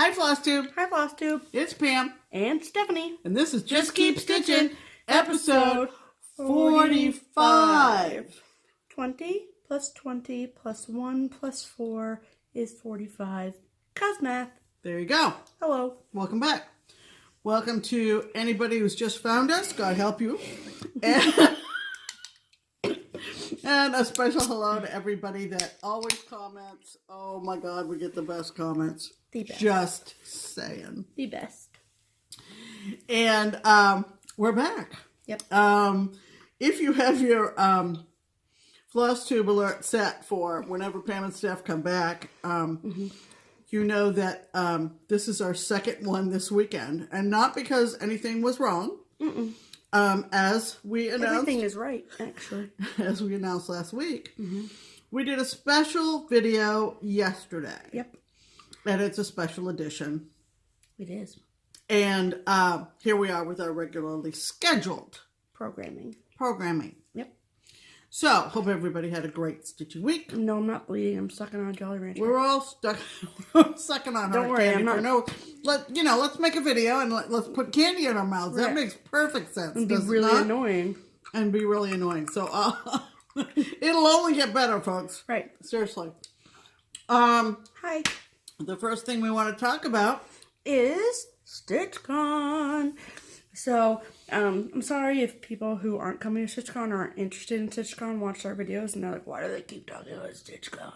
Hi, FlossTube. Hi, FlossTube. It's Pam. And Stephanie. And this is Just Keep Stitching, episode 45. 20 plus 20 plus 1 plus 4 is 45. Cos math. There you go. Hello. Welcome back. Welcome to anybody who's just found us. God help you. And a special hello to everybody that always comments. Oh my God, we get the best comments. The best. Just saying. The best. And we're back. Yep. If you have your FlossTube alert set for whenever Pam and Steph come back, you know that this is our second one this weekend. And not because anything was wrong. As we announced, everything is right, actually. As we announced last week, we did a special video yesterday. Yep. And it's a special edition. It is. And here we are with our regularly scheduled programming. Yep. So, hope everybody had a great stitching week. No, I'm not bleeding. I'm sucking on a Jolly Rancher. We're all sucking on Don't hard worry, candy. I'm not. Let's make a video and let's put candy in our mouths. Right. That makes perfect sense. And be really annoying. And be really annoying. So, it'll only get better, folks. Right. Seriously. Hi. The first thing we want to talk about is StitchCon. So, I'm sorry if people who aren't coming to StitchCon or aren't interested in StitchCon watch our videos and they're like, why do they keep talking about StitchCon?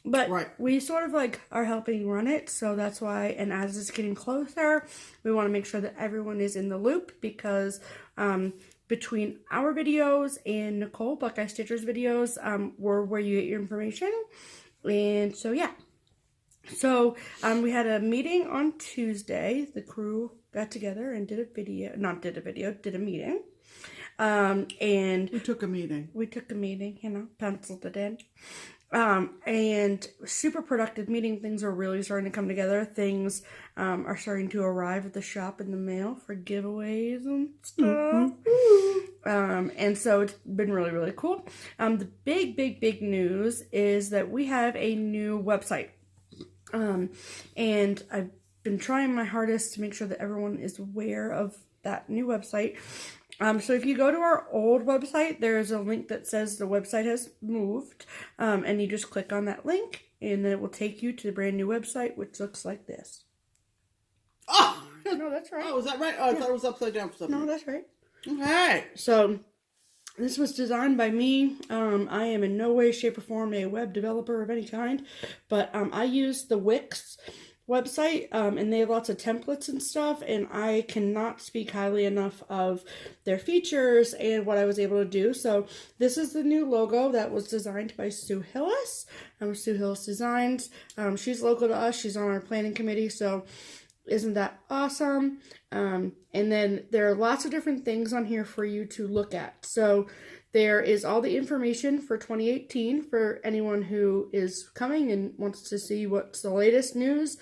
But we sort of like are helping run it, so that's why, and as it's getting closer, we want to make sure that everyone is in the loop because between our videos and Nicole, Buckeye Stitcher's videos, were where you get your information. And so, yeah. So, we had a meeting on Tuesday. The crew got together and did a meeting. And we took a meeting. Penciled it in. And super productive meeting. Things are really starting to come together. Things are starting to arrive at the shop in the mail for giveaways and stuff. And so it's been really, really cool. The big news is that we have a new website. And I've been trying my hardest to make sure that everyone is aware of that new website. So if you go to our old website, there is a link that says the website has moved. And you just click on that link and then it will take you to the brand new website, which looks like this. Oh! No, that's right. Oh, is that right? Oh, I thought it was upside down for something. No, that's right. Okay. So this was designed by me. I am in no way, shape, or form a web developer of any kind, but I use the Wix website, and they have lots of templates and stuff, and I cannot speak highly enough of their features and what I was able to do. So this is the new logo that was designed by Sue Hillis. Sue Hillis Designs. She's local to us. She's on our planning committee, so isn't that awesome? And then there are lots of different things on here for you to look at. So there is all the information for 2018 for anyone who is coming and wants to see what's the latest news.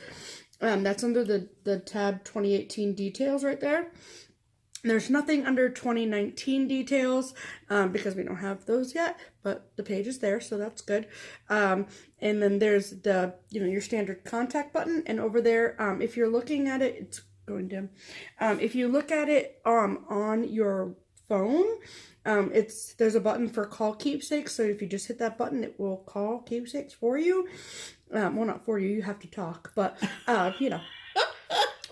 That's under the tab 2018 details right there. There's nothing under 2019 details because we don't have those yet, but the page is there, so that's good. And then there's the, your standard contact button, and over there, if you're looking at it, it's going dim. If you look at it on your phone, there's a button for call keepsakes, so if you just hit that button, it will call keepsakes for you. Well, not for you, you have to talk, but,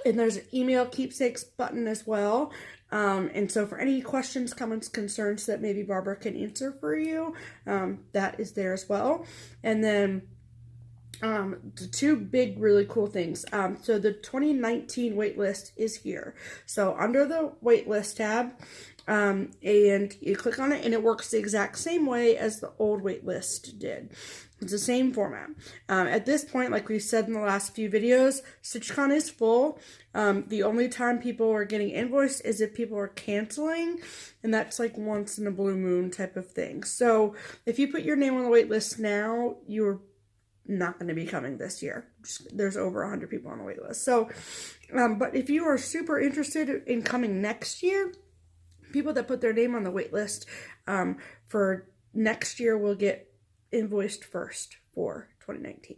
And there's an email keepsakes button as well. And so for any questions, comments, concerns that maybe Barbara can answer for you, that is there as well. And then the two big really cool things. So the 2019 waitlist is here. So under the waitlist tab, and you click on it and it works the exact same way as the old waitlist did. It's the same format. At this point, like we said in the last few videos, StitchCon is full. The only time people are getting invoiced is if people are canceling, and that's like once in a blue moon type of thing. So if you put your name on the wait list now, you're not going to be coming this year. There's over 100 people on the wait list. So, but if you are super interested in coming next year, people that put their name on the wait list for next year will get invoiced first for 2019.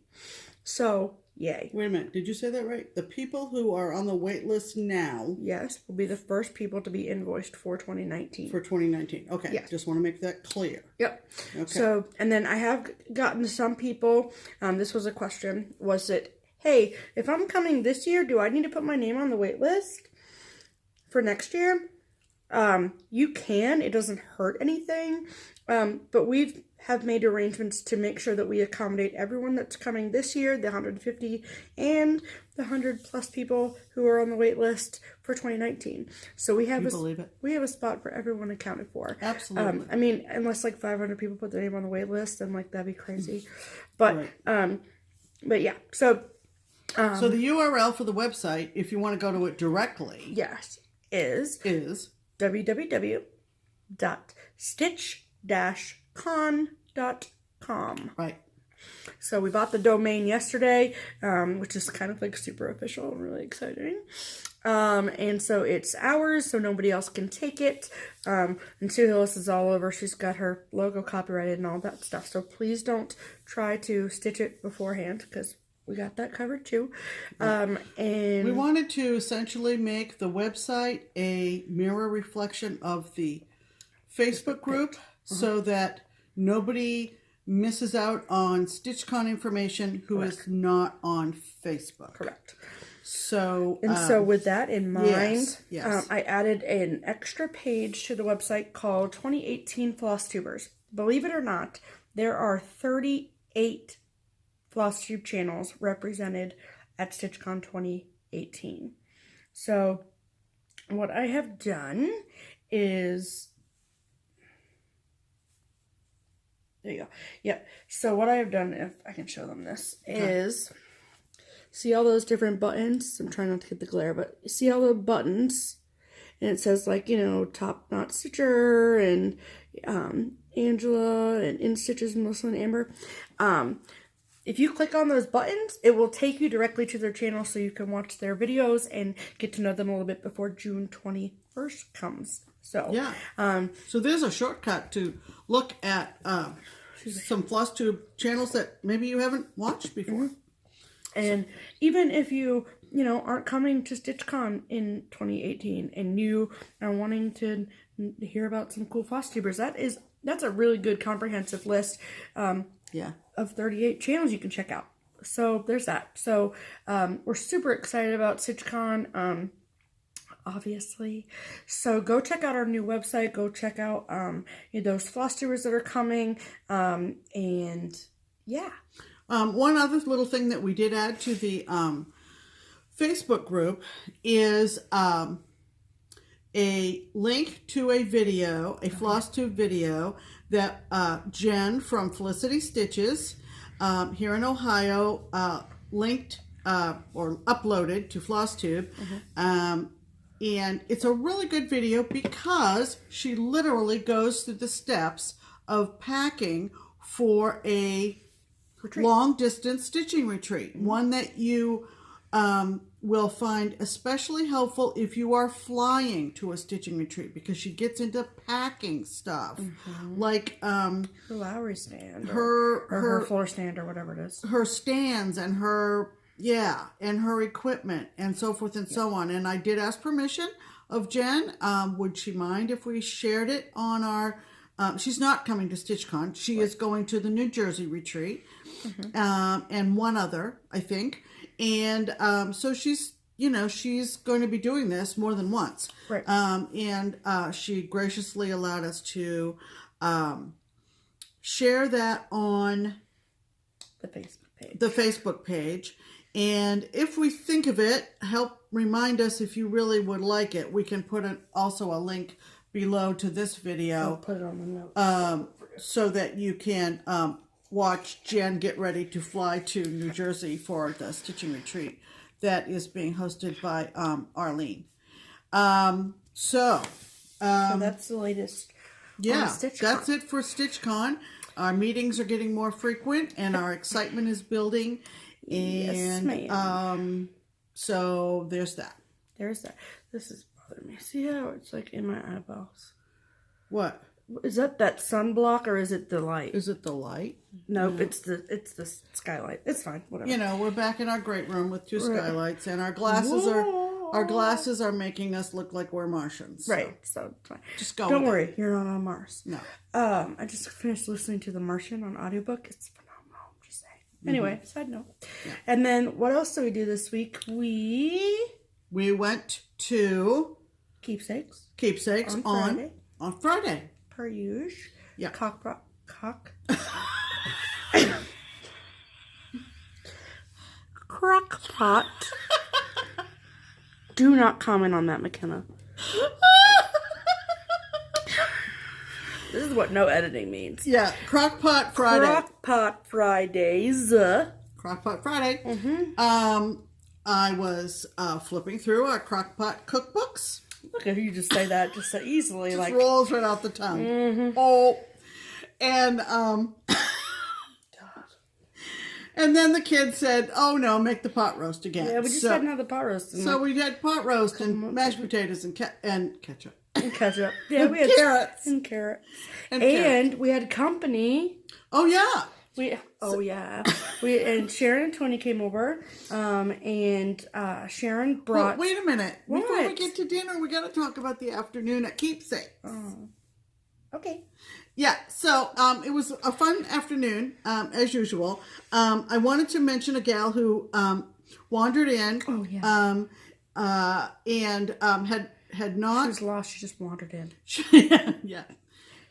So Yay. Wait a minute. Did you say that right? The people who are on the wait list now. Yes, will be the first people to be invoiced for 2019. For 2019. Okay. Yes. Just want to make that clear. Yep. Okay. So, and then I have gotten some people, this was a question, was it, hey, if I'm coming this year, do I need to put my name on the wait list for next year? You can. It doesn't hurt anything. But we have made arrangements to make sure that we accommodate everyone that's coming this year, the 150 and the 100 plus people who are on the wait list for 2019. So we have we have a spot for everyone accounted for. Absolutely. I mean, unless like 500 people put their name on the wait list, then like that'd be crazy. But but yeah. So so the URL for the website, if you want to go to it directly, yes, is www.stitch-con.com. Right. So we bought the domain yesterday, which is kind of like super official and really exciting. And so it's ours, so nobody else can take it. And Sue Hillis is all over. She's got her logo copyrighted and all that stuff. So please don't try to stitch it beforehand, because we got that covered too. And we wanted to essentially make the website a mirror reflection of the Facebook group so that nobody misses out on StitchCon information who is not on Facebook. Correct. So, so with that in mind, yes. I added an extra page to the website called 2018 FlossTubers. Believe it or not, there are 38 FlossTube channels represented at StitchCon 2018. So what I have done is, there you go. Yep. So what I have done, if I can show them this, is see all those different buttons. I'm trying not to get the glare, but you see all the buttons, and it says like, you know, Top Knot Stitcher and Angela and In Stitches, Melissa and Amber. If you click on those buttons, it will take you directly to their channel so you can watch their videos and get to know them a little bit before June 21st comes. So, yeah. So there's a shortcut to look at some FlossTube channels that maybe you haven't watched before. And even if you aren't coming to StitchCon in 2018 and you are wanting to hear about some cool FlossTubers, that's a really good comprehensive list. Of 38 channels you can check out. So there's that. So we're super excited about StitchCon, obviously. So go check out our new website. Go check out those FlossTubers that are coming. And yeah. One other little thing that we did add to the Facebook group is a link to a video, a FlossTube video that Jen from Felicity Stitches here in Ohio linked or uploaded to FlossTube. And it's a really good video because she literally goes through the steps of packing for a long distance stitching retreat. One that you will find especially helpful if you are flying to a stitching retreat, because she gets into packing stuff like her Lowry stand, her floor stand, or whatever it is, her stands and her and her equipment and so forth and so on. And I did ask permission of Jen. Would she mind if we shared it on our she's not coming to StitchCon. She is going to the New Jersey retreat and one other, I think. And so she's going to be doing this more than once. Right. And she graciously allowed us to share that on the Facebook page. And if we think of it, help remind us if you really would like it. We can put also a link below to this video. I'll put it on the notes. So that you can watch Jen get ready to fly to New Jersey for the stitching retreat that is being hosted by Arlene. So that's the latest. Yeah, that's it for StitchCon. Our meetings are getting more frequent and our excitement is building. And yes, ma'am. So there's that. There's that. This is bothering me. See how it's like in my eyeballs? What? Is that sunblock or is it the light? Is it the light? Nope, it's the skylight. It's fine, whatever. You know, we're back in our great room with 2 skylights, and our glasses are making us look like we're Martians. So. Right, so it's fine. Just go. Don't worry, you're not on Mars. No. I just finished listening to The Martian on audiobook. It's phenomenal. I'm just saying. Anyway, side note. Yeah. And then what else did we do this week? We went to Keepsakes on Friday. Per usual. Yeah. Crockpot. Do not comment on that, McKenna. This is what no editing means. Yeah, Crockpot Friday. Crockpot Fridays. Crockpot Friday. Mm-hmm. I was flipping through our Crockpot cookbooks. Look at you just say that just so easily. Just like rolls right off the tongue. Mm-hmm. Oh, and and then the kid said, "Oh no, make the pot roast again." Yeah, we just had another pot roast. So we had pot roast and mashed potatoes and ketchup. And ketchup. Yeah, we had carrots. And carrots. And we had company. Oh yeah. And Sharon and Tony came over, and Sharon brought. Wait a minute! What? Before we get to dinner, we got to talk about the afternoon at Keepsakes. Oh. Okay. Yeah, so it was a fun afternoon, as usual. I wanted to mention a gal who wandered in. Oh yeah. And had not. She was lost. She just wandered in. Yeah.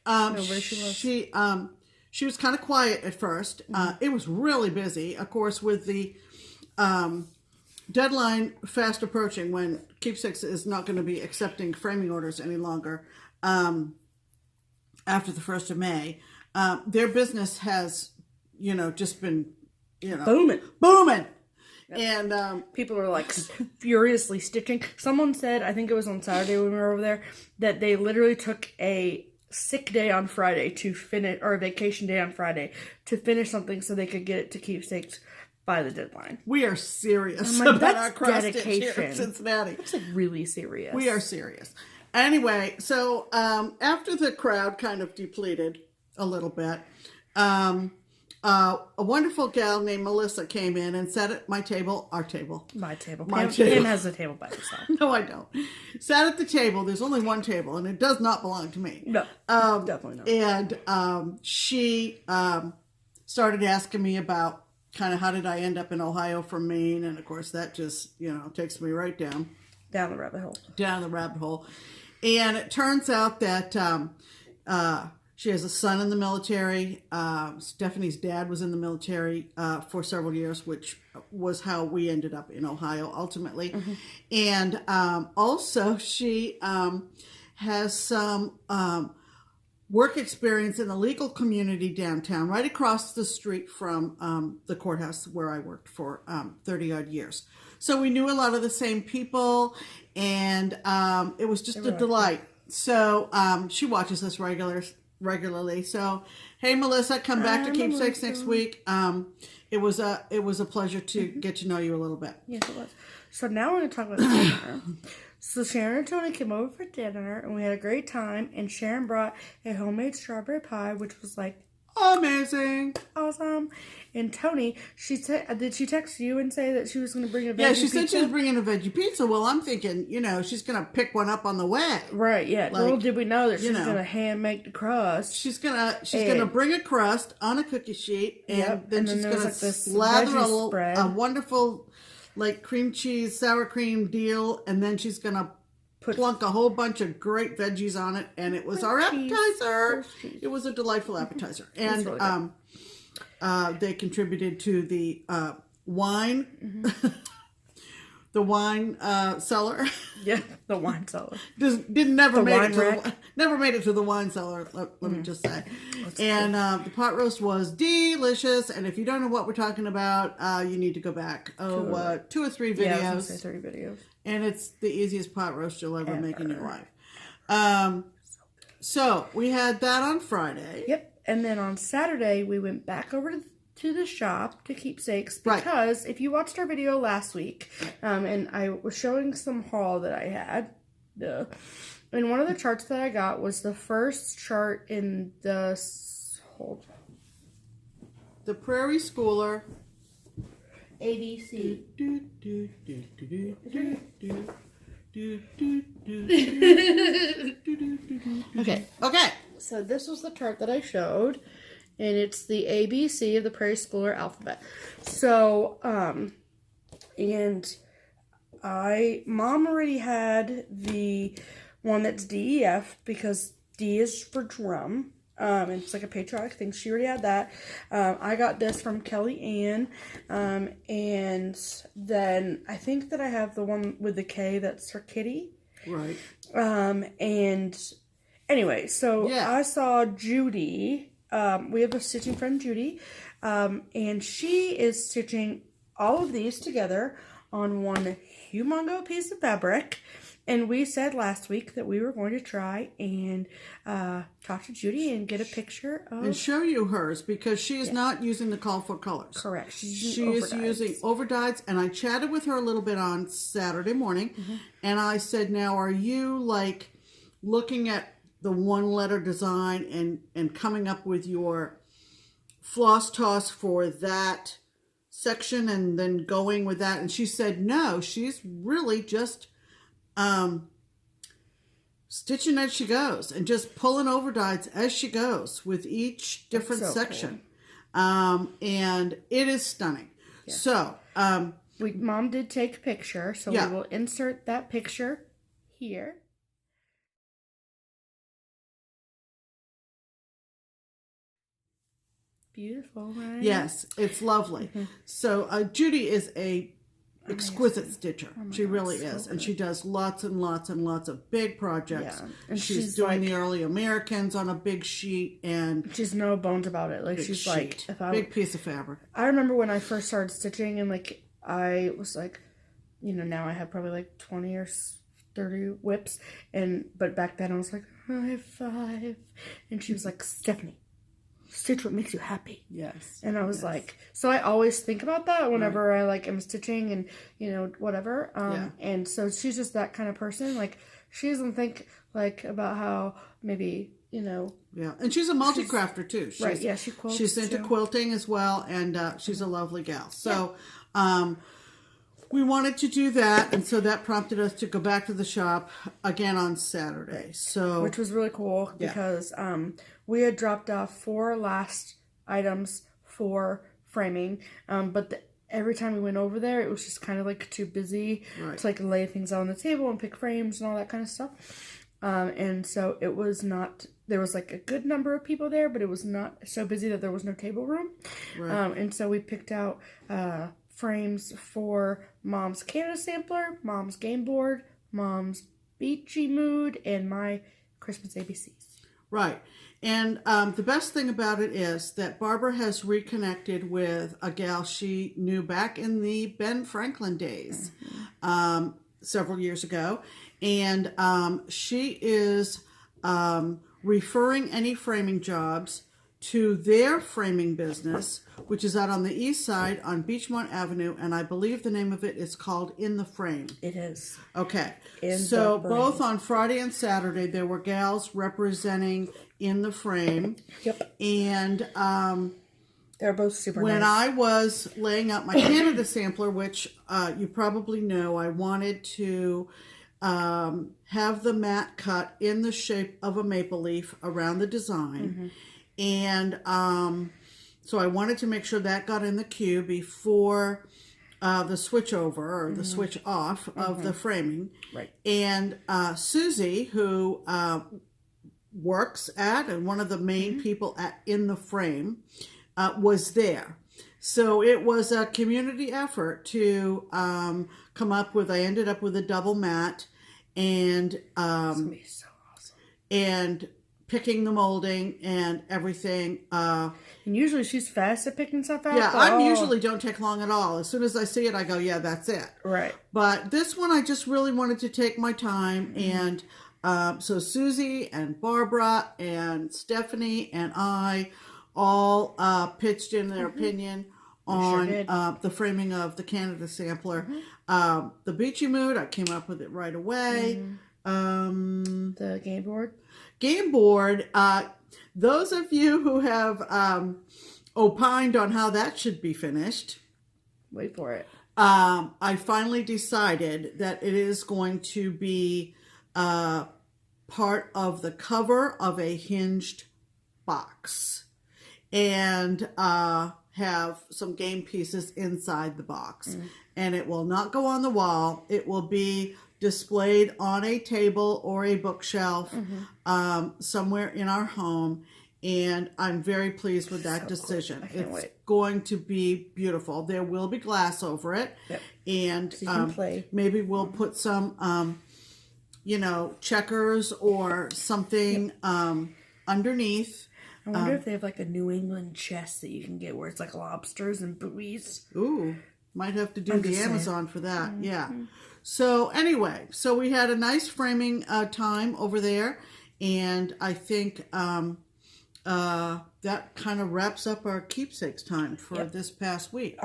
Where she was. She was kind of quiet at first. It was really busy, of course, with the deadline fast approaching when Keepsakes is not going to be accepting framing orders any longer after the 1st of May. Their business has, just been, booming. Yep. And people are like furiously stitching. Someone said, I think it was on Saturday when we were over there, that they literally took a sick day on Friday to finish, or a vacation day on Friday to finish something so they could get it to Keepsakes by the deadline. We are serious about our cross stitch here in Cincinnati. It's like really serious. We are serious. Anyway, so after the crowd kind of depleted a little bit, a wonderful gal named Melissa came in and sat at my table, our table. My table. Pam has a table by herself. No, I don't. Sat at the table. There's only one table, and it does not belong to me. No, definitely not. And she started asking me about kind of how did I end up in Ohio from Maine, and of course that just, takes me right down the rabbit hole. Down the rabbit hole. And it turns out that she has a son in the military. Stephanie's dad was in the military for several years, which was how we ended up in Ohio ultimately. Mm-hmm. And also she has some work experience in the legal community downtown, right across the street from the courthouse where I worked for 30-odd years. So we knew a lot of the same people, and it was just a delight. So she watches us regularly. So, hey, Melissa, come back to Keepsakes next week. It was a pleasure to get to know you a little bit. Yes, it was. So now we're going to talk about dinner. So Sharon and Tony came over for dinner, and we had a great time. And Sharon brought a homemade strawberry pie, which was like amazing, awesome. And Tony, did she text you and say that she was going to bring a veggie pizza? Yeah, she said she was bringing a veggie pizza. Well, I'm thinking, she's going to pick one up on the way. Right, yeah. Little did we know that she's going to hand make the crust. She's going to bring a crust on a cookie sheet, and then she's going to slather a wonderful cream cheese, sour cream deal, and then she's going to plunk a whole bunch of great veggies on it, and it was our appetizer. It was a delightful appetizer. And really they contributed to the wine, mm-hmm. The wine cellar. Yeah, the wine cellar. Never made it to the wine cellar. Let me just say. And the pot roast was delicious. And if you don't know what we're talking about, you need to go back. 2 or 3 videos. Yeah, I was gonna say 3 videos. And it's the easiest pot roast you'll ever make in your life. So we had that on Friday. Yep. And then on Saturday, we went back over to the shop to Keepsakes because if you watched our video last week, and I was showing some haul that I had, And one of the charts that I got was the first chart in the The Prairie Schooler. ABC. Okay. Okay. So this was the chart that I showed, and it's the ABC of the Prairie Schooler alphabet. So, and Mom already had the one that's DEF because D is for drum. It's like a patriotic thing. She already had that. I got this from Kelly Ann. And then I think that I have the one with the K that's for Kitty. Right. And anyway, so yeah. I saw Judy. We have a stitching friend, Judy. And she is stitching all of these together on one humongous piece of fabric. And we said last week that we were going to try and talk to Judy and get a picture of... And show you hers, because she is not using the call for colors. Correct. She is using overdyes, and I chatted with her a little bit on Saturday morning, and I said, now, are you, like, looking at the one-letter design and coming up with your floss toss for that section and then going with that? And she said, no, she's really just... stitching as she goes and just pulling overdyes as she goes with each different section. Cool. And it is stunning. Yeah. So, Mom did take a picture, so we will insert that picture here. Beautiful, right? Yes, it's lovely. So, Judy is a exquisite stitcher. She really is. And she does lots and lots and lots of big projects. Yeah. And she's doing the early Americans on a big sheet, and she's no bones about it. Like, she's like, big piece of fabric. I remember when I first started stitching, and like I was like, now I have probably like 20 or 30 whips, but back then I was like, I have 5. And she was like, Stephanie, stitch what makes you happy. Yes. And I was like, so I always think about that whenever I like am stitching and whatever. And so she's just that kind of person. Like, she doesn't think like about how maybe, Yeah. And she's a multi-crafter too. Right. Yeah. She quilts. She's into quilting as well. And she's a lovely gal. So, we wanted to do that, and so that prompted us to go back to the shop again on Saturday. So, which was really cool because we had dropped off 4 last items for framing, but every time we went over there, it was just kind of like too busy to like lay things on the table and pick frames and all that kind of stuff. And so it was not. There was like a good number of people there, but it was not so busy that there was no table room. Right. And so we picked out frames for Mom's Canada sampler, Mom's game board, Mom's beachy mood, and my Christmas ABCs. Right. And the best thing about it is that Barbara has reconnected with a gal she knew back in the Ben Franklin days, several years ago. And she is referring any framing jobs to their framing business, which is out on the east side on Beachmont Avenue, and I believe the name of it is called In the Frame. It is. Okay. So both on Friday and Saturday, there were gals representing In the Frame. Yep. And they're both super when nice. I was laying out my Canada sampler, which you probably know, I wanted to have the mat cut in the shape of a maple leaf around the design. And so I wanted to make sure that got in the queue before the switch over or the switch off of the framing. Right. And Susie, who works at and one of the main people at In the Frame, was there. So it was a community effort to come up with, I ended up with a double mat and It's gonna be so awesome. And picking the molding and everything. And usually she's fast at picking stuff out. Yeah, I usually don't take long at all. As soon as I see it, I go, yeah, that's it. Right. But this one, I just really wanted to take my time. And so Susie and Barbara and Stephanie and I all pitched in their opinion on the framing of the Canada sampler. The Beachy Mood, I came up with it right away. The game board. Game board. Those of you who have opined on how that should be finished, wait for it. I finally decided that it is going to be part of the cover of a hinged box and have some game pieces inside the box. And it will not go on the wall. It will be displayed on a table or a bookshelf somewhere in our home. And I'm very pleased with that decision. It's going to be beautiful. There will be glass over it. Yep. And so you can play. Maybe we'll put some, checkers or something underneath. I wonder if they have like a New England chest that you can get where it's like lobsters and buoys. Ooh, might have to do the Amazon for that. Yeah. So anyway, so we had a nice framing time over there. And I think that kind of wraps up our keepsakes time for this past week.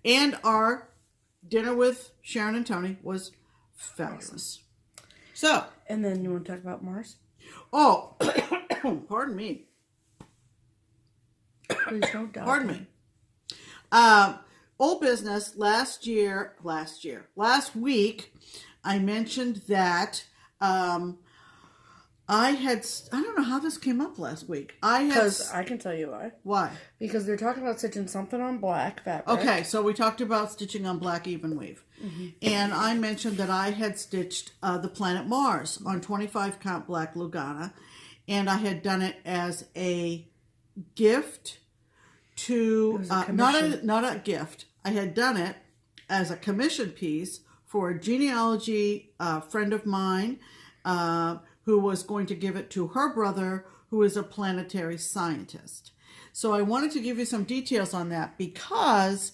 And our dinner with Sharon and Tony was fabulous. So. And then you want to talk about Mars? Oh, pardon me. Please don't die. Pardon me. Old business. Last week, I mentioned that I don't know how this came up last week. Because I can tell you why. Why? Because they're talking about stitching something on black fabric. Okay, so we talked about stitching on black even weave. And I mentioned that I had stitched the planet Mars on 25 count black Lugana. And I had done it as a gift to, not a gift. I had done it as a commission piece for a genealogy friend of mine who was going to give it to her brother, who is a planetary scientist. So I wanted to give you some details on that because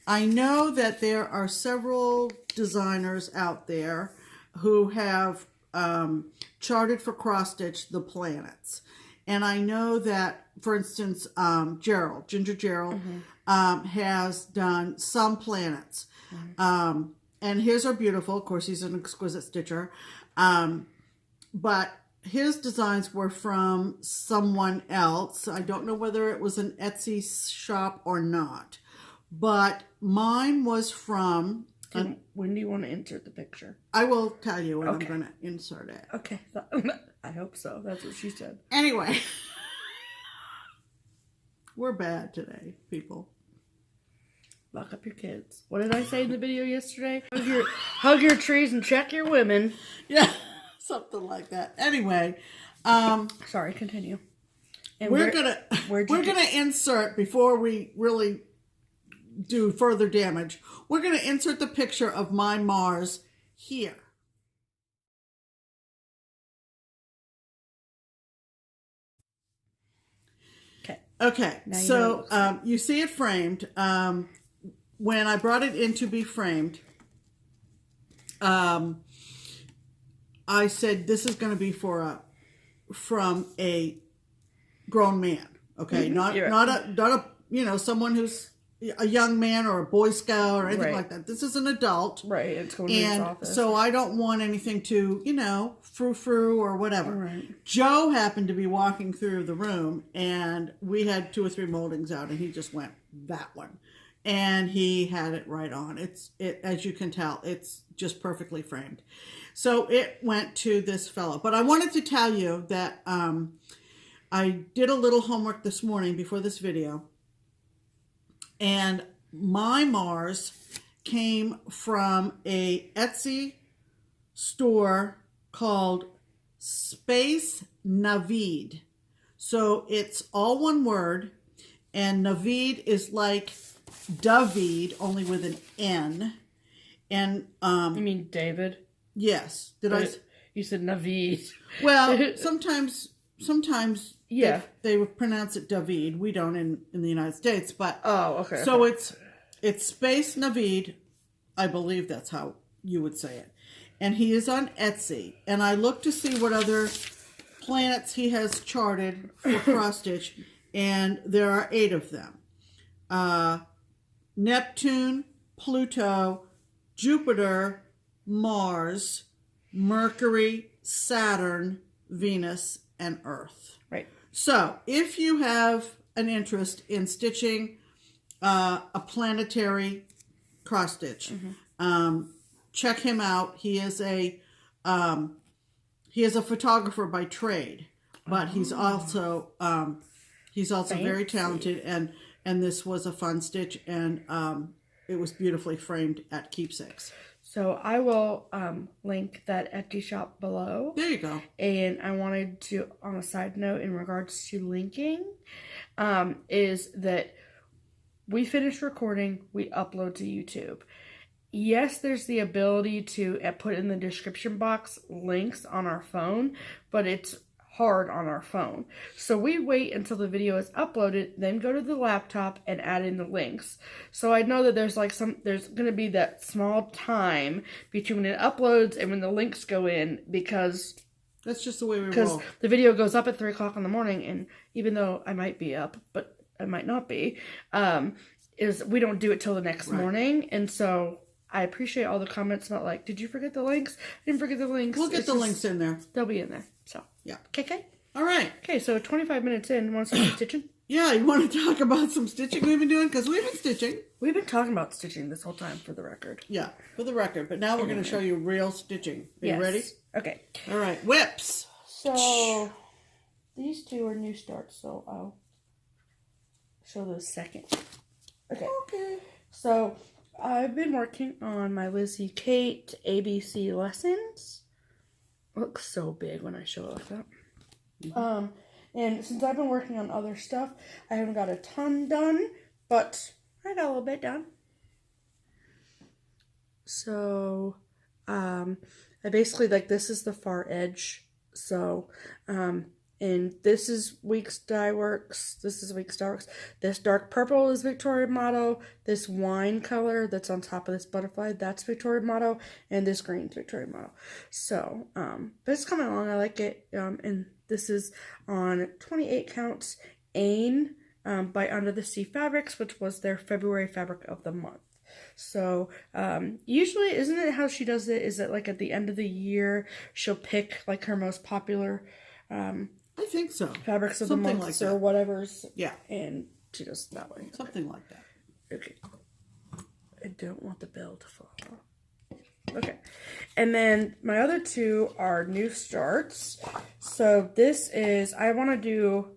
I know that there are several designers out there who have charted for cross-stitch the planets. And I know that, for instance, Ginger Gerald, has done some planets. And his are beautiful. Of course, he's an exquisite stitcher. But his designs were from someone else. I don't know whether it was an Etsy shop or not. But mine was from... when do you want to insert the picture? I will tell you when I'm going to insert it. Okay. I hope so. That's what she said. Anyway. We're bad today, people. Lock up your kids. What did I say in the video yesterday? Hug your trees and check your women. Yeah. Something like that. Anyway, sorry, continue. And we're gonna insert, before we really do further damage, we're gonna insert the picture of my Mars here. Okay. So you see it framed. When I brought it in to be framed, I said, this is going to be from a grown man. Okay. Not a, someone who's a young man or a Boy Scout or anything like that. This is an adult. Right. It's going to his office. So I don't want anything to, frou-frou or whatever. Right. Joe happened to be walking through the room and we had 2 or 3 moldings out and he just went, that one. And he had it right on. As you can tell, it's just perfectly framed. So it went to this fellow. But I wanted to tell you that I did a little homework this morning before this video. And my Mars came from a Etsy store called SpaceNavid. So it's all one word. And Navid is like David, only with an N. And you mean David? Yes. You said Navid. Well, sometimes yeah, they would pronounce it David. We don't in the United States, but okay. So it's SpaceNavid. I believe that's how you would say it. And he is on Etsy. And I looked to see what other planets he has charted for cross stitch, and there are 8 of them. Neptune, Pluto, Jupiter, Mars, Mercury, Saturn, Venus, and Earth. Right. So if you have an interest in stitching a planetary cross stitch, check him out. He is a photographer by trade, but he's also very talented, and this was a fun stitch, and it was beautifully framed at Keepsakes. So I will link that Etsy shop below. There you go. And I wanted to, on a side note, in regards to linking, is that we finish recording, we upload to YouTube. Yes, there's the ability to put in the description box links on our phone, but it's hard on our phone. So we wait until the video is uploaded, then go to the laptop and add in the links. So I know that there's going to be that small time between when it uploads and when the links go in, because that's just the way we roll. Because the video goes up at 3 o'clock in the morning, and even though I might be up, but I might not be, we don't do it till the next morning. And so I appreciate all the comments about, like, did you forget the links? I didn't forget the links. We'll get the links in there. They'll be in there. So, yeah. Okay. All right. Okay, so 25 minutes in, want to start stitching? Yeah, you want to talk about some stitching we've been doing? Because we've been stitching. We've been talking about stitching this whole time, for the record. Yeah, for the record. But now we're going to show you real stitching. Are you ready? Okay. All right. Whips. So, these two are new starts, so I'll show those second. Okay. So, I've been working on my Lizzie Kate ABC lessons. It looks so big when I show it like that. And since I've been working on other stuff, I haven't got a ton done, but I got a little bit done. So, I basically, this is the far edge. So, and this is Weeks Dye Works. This dark purple is Victoria Motto. This wine color that's on top of this butterfly, that's Victoria Motto. And this green's Victoria Motto. So, but it's coming along. I like it. And this is on 28 counts Ain by Under the Sea Fabrics, which was their February fabric of the month. So, usually, isn't it how she does it? Is it like at the end of the year, she'll pick like her most popular, I think so. Fabrics of Something the months or whatever's. Yeah. And she does it that way. Something like that. Okay. I don't want the bell to fall off. Okay. And then my other two are new starts. So this is, I want to do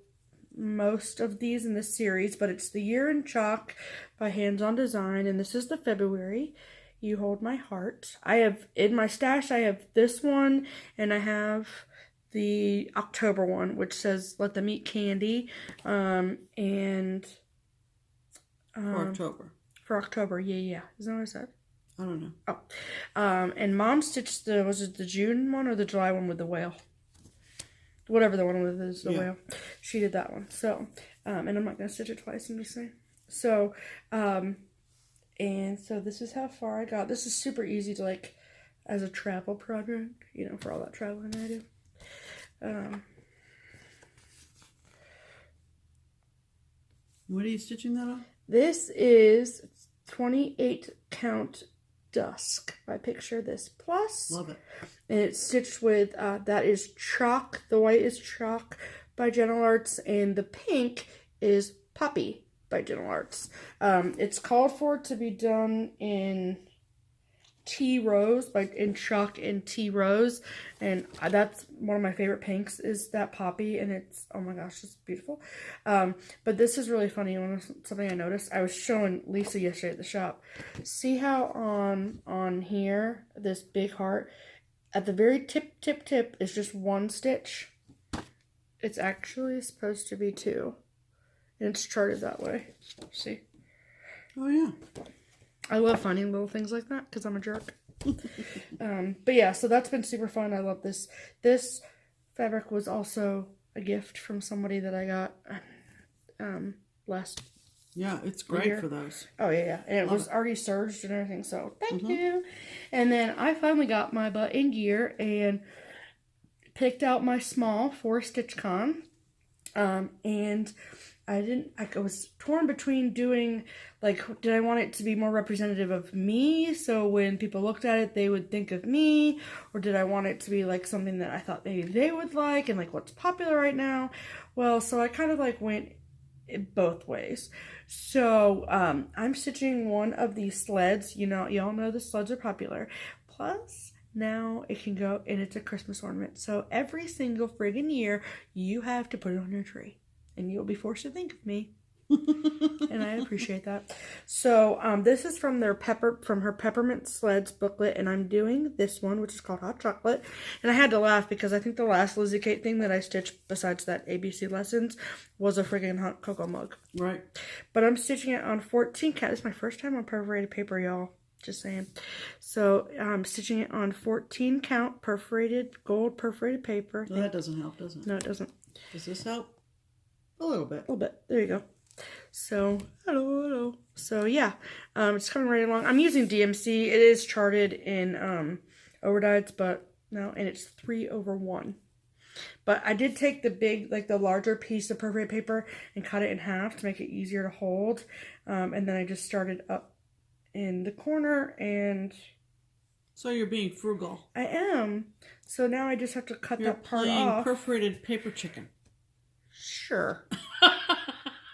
most of these in this series, but it's the Year in Chalk by Hands On Design, and this is the February. You Hold My Heart. I have, in my stash, I have this one, and I have the October one, which says Let Them Eat Candy, and for October, yeah. Is that what I said? I don't know. Oh, and Mom stitched was it the June one or the July one with the whale? Whatever the one with is the whale. She did that one. So, and I'm not gonna stitch it twice. I'm just saying. So, and so this is how far I got. This is super easy to as a travel project, for all that traveling I do. What are you stitching that on? This is 28 count Dusk by Picture This Plus. Love it. And it's stitched with, that is Chalk. The white is Chalk by Gentle Arts, and the pink is Poppy by Gentle Arts. It's called for it to be done in Tea Rose, in Chalk and Tea Rose, and that's one of my favorite pinks is that Poppy, and it's, oh my gosh, it's beautiful. But this is really funny. Something I noticed, I was showing Lisa yesterday at the shop. See how on here, this big heart, at the very tip is just one stitch. It's actually supposed to be two, and it's charted that way. See? Oh yeah. I love finding little things like that because I'm a jerk. But yeah, so that's been super fun. I love this. This fabric was also a gift from somebody that I got last Yeah, it's great year. For those. Oh, yeah. And it was already serged and everything, so thank you. And then I finally got my butt in gear and picked out my small for StitchCon. And I was torn between doing, like, did I want it to be more representative of me, so when people looked at it, they would think of me, or did I want it to be, like, something that I thought maybe they would like, and, like, what's popular right now? Well, so I kind of, like, went both ways. So, I'm stitching one of these sleds. You know, y'all know the sleds are popular. Plus, now it can go, and it's a Christmas ornament. So, every single friggin' year, you have to put it on your tree. And you'll be forced to think of me. And I appreciate that. So, this is from her Peppermint Sleds booklet, and I'm doing this one, which is called Hot Chocolate. And I had to laugh because I think the last Lizzie Kate thing that I stitched, besides that ABC Lessons, was a friggin' hot cocoa mug. Right. But I'm stitching it on 14 count. This is my first time on perforated paper, y'all. Just saying. So, I'm stitching it on 14 count gold perforated paper. Well, that doesn't help, does it? No, it doesn't. Does this help? A little bit. A little bit. There you go. So, hello. So, yeah. It's coming right along. I'm using DMC. It is charted in overdyes, but no, and it's 3/1. But I did take the big, like the larger piece of perforated paper and cut it in half to make it easier to hold. And then I just started up in the corner, and So you're being frugal. I am. So now I just have to cut You're that part playing off. perforated paper chicken. Sure.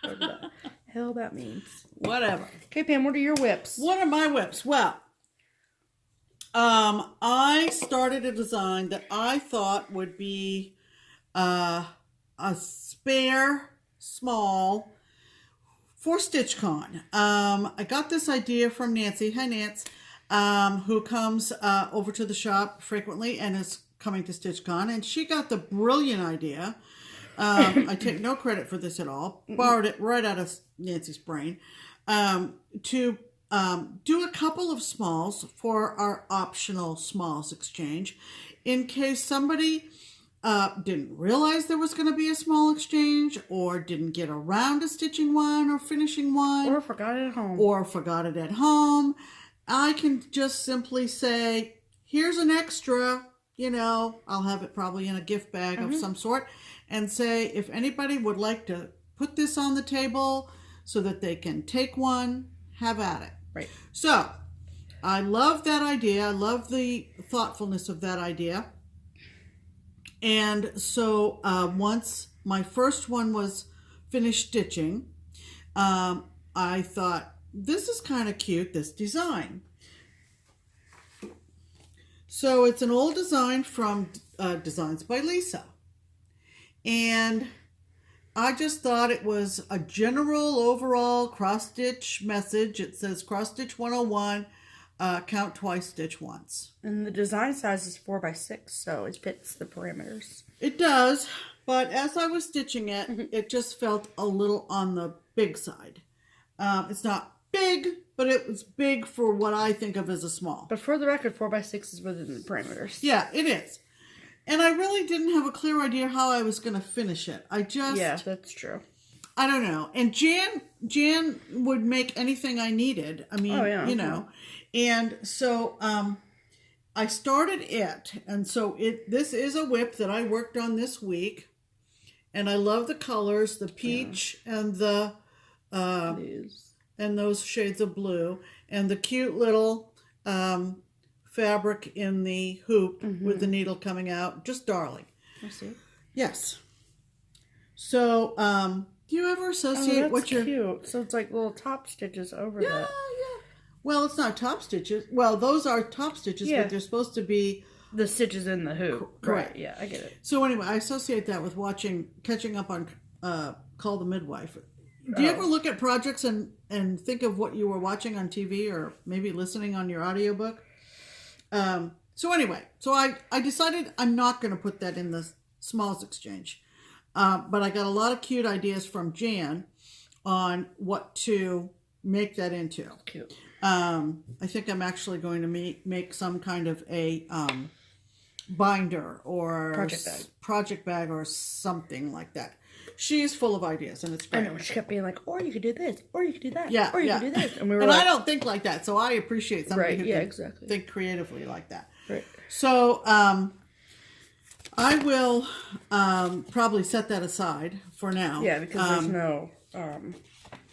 Whatever the hell that means. Whatever. Okay, Pam, what are your whips? What are my whips? Well, I started a design that I thought would be a spare small for StitchCon. I got this idea from Nancy. Hi, Nance. Who comes over to the shop frequently and is coming to StitchCon. And she got the brilliant idea. I take no credit for this at all. Borrowed it right out of Nancy's brain. To do a couple of smalls for our optional smalls exchange in case somebody didn't realize there was going to be a small exchange, or didn't get around to stitching one or finishing one, Or forgot it at home. I can just simply say, here's an extra, you know, I'll have it probably in a gift bag of some sort, and say, if anybody would like to put this on the table so that they can take one, have at it. Right. So, I love that idea. I love the thoughtfulness of that idea. And so, once my first one was finished stitching, I thought, this is kind of cute, this design. So it's an old design from Designs by Lisa. And I just thought it was a general overall cross-stitch message. It says cross-stitch 101, count twice, stitch once. And the design size is 4x6, so it fits the parameters. It does, but as I was stitching it, it just felt a little on the big side. It's not big, but it was big for what I think of as a small. But for the record, 4x6 is within the parameters. Yeah, it is. And I really didn't have a clear idea how I was going to finish it. Yeah, that's true. I don't know. And Jan would make anything I needed. I mean, you know. And so I started it. And so this is a whip that I worked on this week. And I love the colors, the peach and the and those shades of blue, and the cute little fabric in the hoop with the needle coming out. Just darling. I see. Yes. So, do you ever associate what you're... cute. So it's like little top stitches over that. Yeah. Well, it's not top stitches. Well, those are top stitches, but they're supposed to be... The stitches in the hoop. Correct. Right. Yeah, I get it. So anyway, I associate that with catching up on Call the Midwife. Do you ever look at projects and think of what you were watching on TV or maybe listening on your audiobook? So anyway, I decided I'm not going to put that in the smalls exchange. But I got a lot of cute ideas from Jan on what to make that into. Cute. I think I'm actually going to make some kind of a binder or project bag or something like that. She's full of ideas, and it's great. I know. She kept being like, or you could do this, or you could do that, or you could do this. And we were and like, I don't think like that, so I appreciate somebody who can think creatively like that. Right. So I will probably set that aside for now. Yeah, because there's no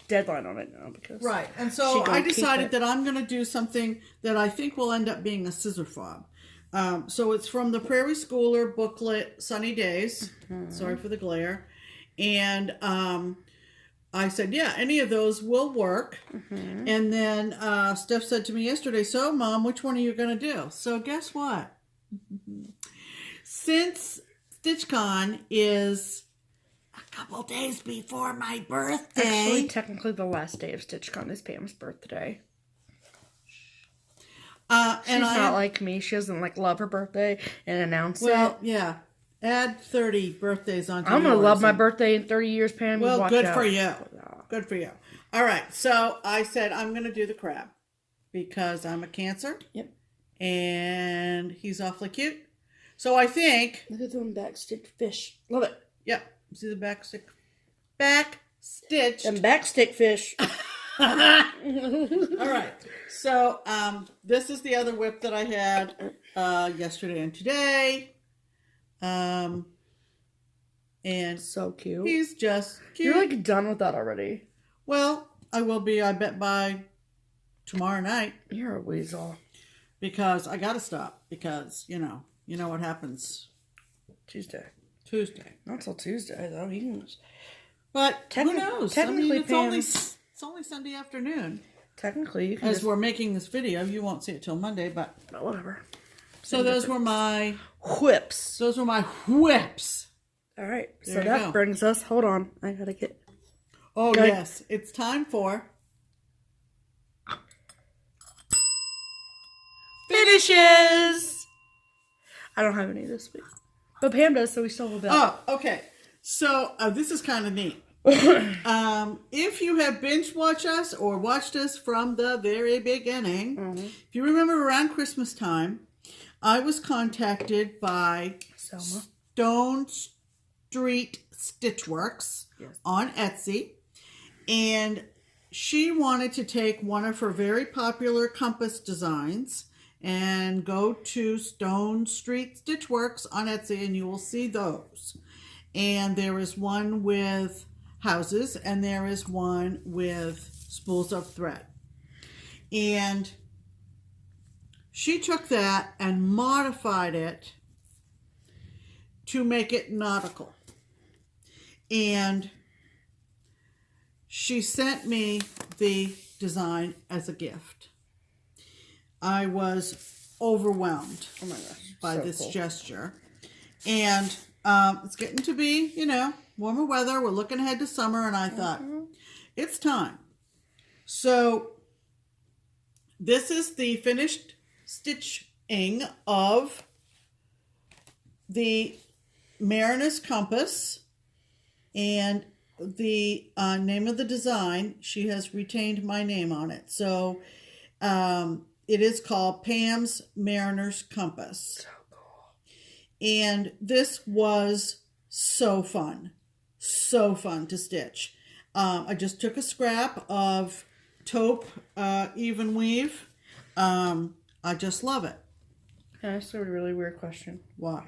deadline on it now because right. And so I decided that I'm going to do something that I think will end up being a scissor fob. So it's from the Prairie Schooler booklet, Sunny Days. Sorry for the glare. And I said, yeah, any of those will work. And then Steph said to me yesterday, so Mom, which one are you going to do? So guess what? Since StitchCon is a couple days before my birthday. Actually, technically the last day of StitchCon is Pam's birthday. She's not like me. She doesn't love her birthday and announce it. Well, yeah. Add 30 birthdays onto I'm going to love my birthday in 30 years, Pam. Well, good for you. Good for you. All right. So I said I'm going to do the crab because I'm a Cancer. Yep. And he's awfully cute. So I think... Look at them backstitch fish. Love it. Yep. See the back-stitched. Them backstick fish. All right. So this is the other whip that I had yesterday and today. And so cute. He's just cute. You're done with that already. Well, I will be, I bet, by tomorrow night. You're a weasel. Because I got to stop. Because, you know what happens. Tuesday. Not till Tuesday, though. But who knows? Technically, it's only Sunday afternoon. Technically, you can as we're making this video, you won't see it till Monday, but whatever. So those were my whips. Those were my whips. All right. So that brings us. Hold on, I gotta get. Oh yes, it's time for finishes. I don't have any this week, but Pam does, so we still have that. Oh, okay. So this is kind of neat. If you have binge watched us or watched us from the very beginning, if you remember around Christmas time, I was contacted by Selma. Stone Street Stitchworks on Etsy, and she wanted to take one of her very popular compass designs and go to Stone Street Stitchworks on Etsy, and you will see those. And there is one with houses, and there is one with spools of thread. And she took that and modified it to make it nautical. And she sent me the design as a gift. I was overwhelmed by this gesture. And it's getting to be, warmer weather. We're looking ahead to summer, and I thought, it's time. So this is the finished stitching of the Mariners Compass, and the name of the design, she has retained my name on it. So it is called Pam's Mariners Compass. So cool. And this was so fun to stitch. I just took a scrap of taupe even weave. I just love it. Can I ask a really weird question? What?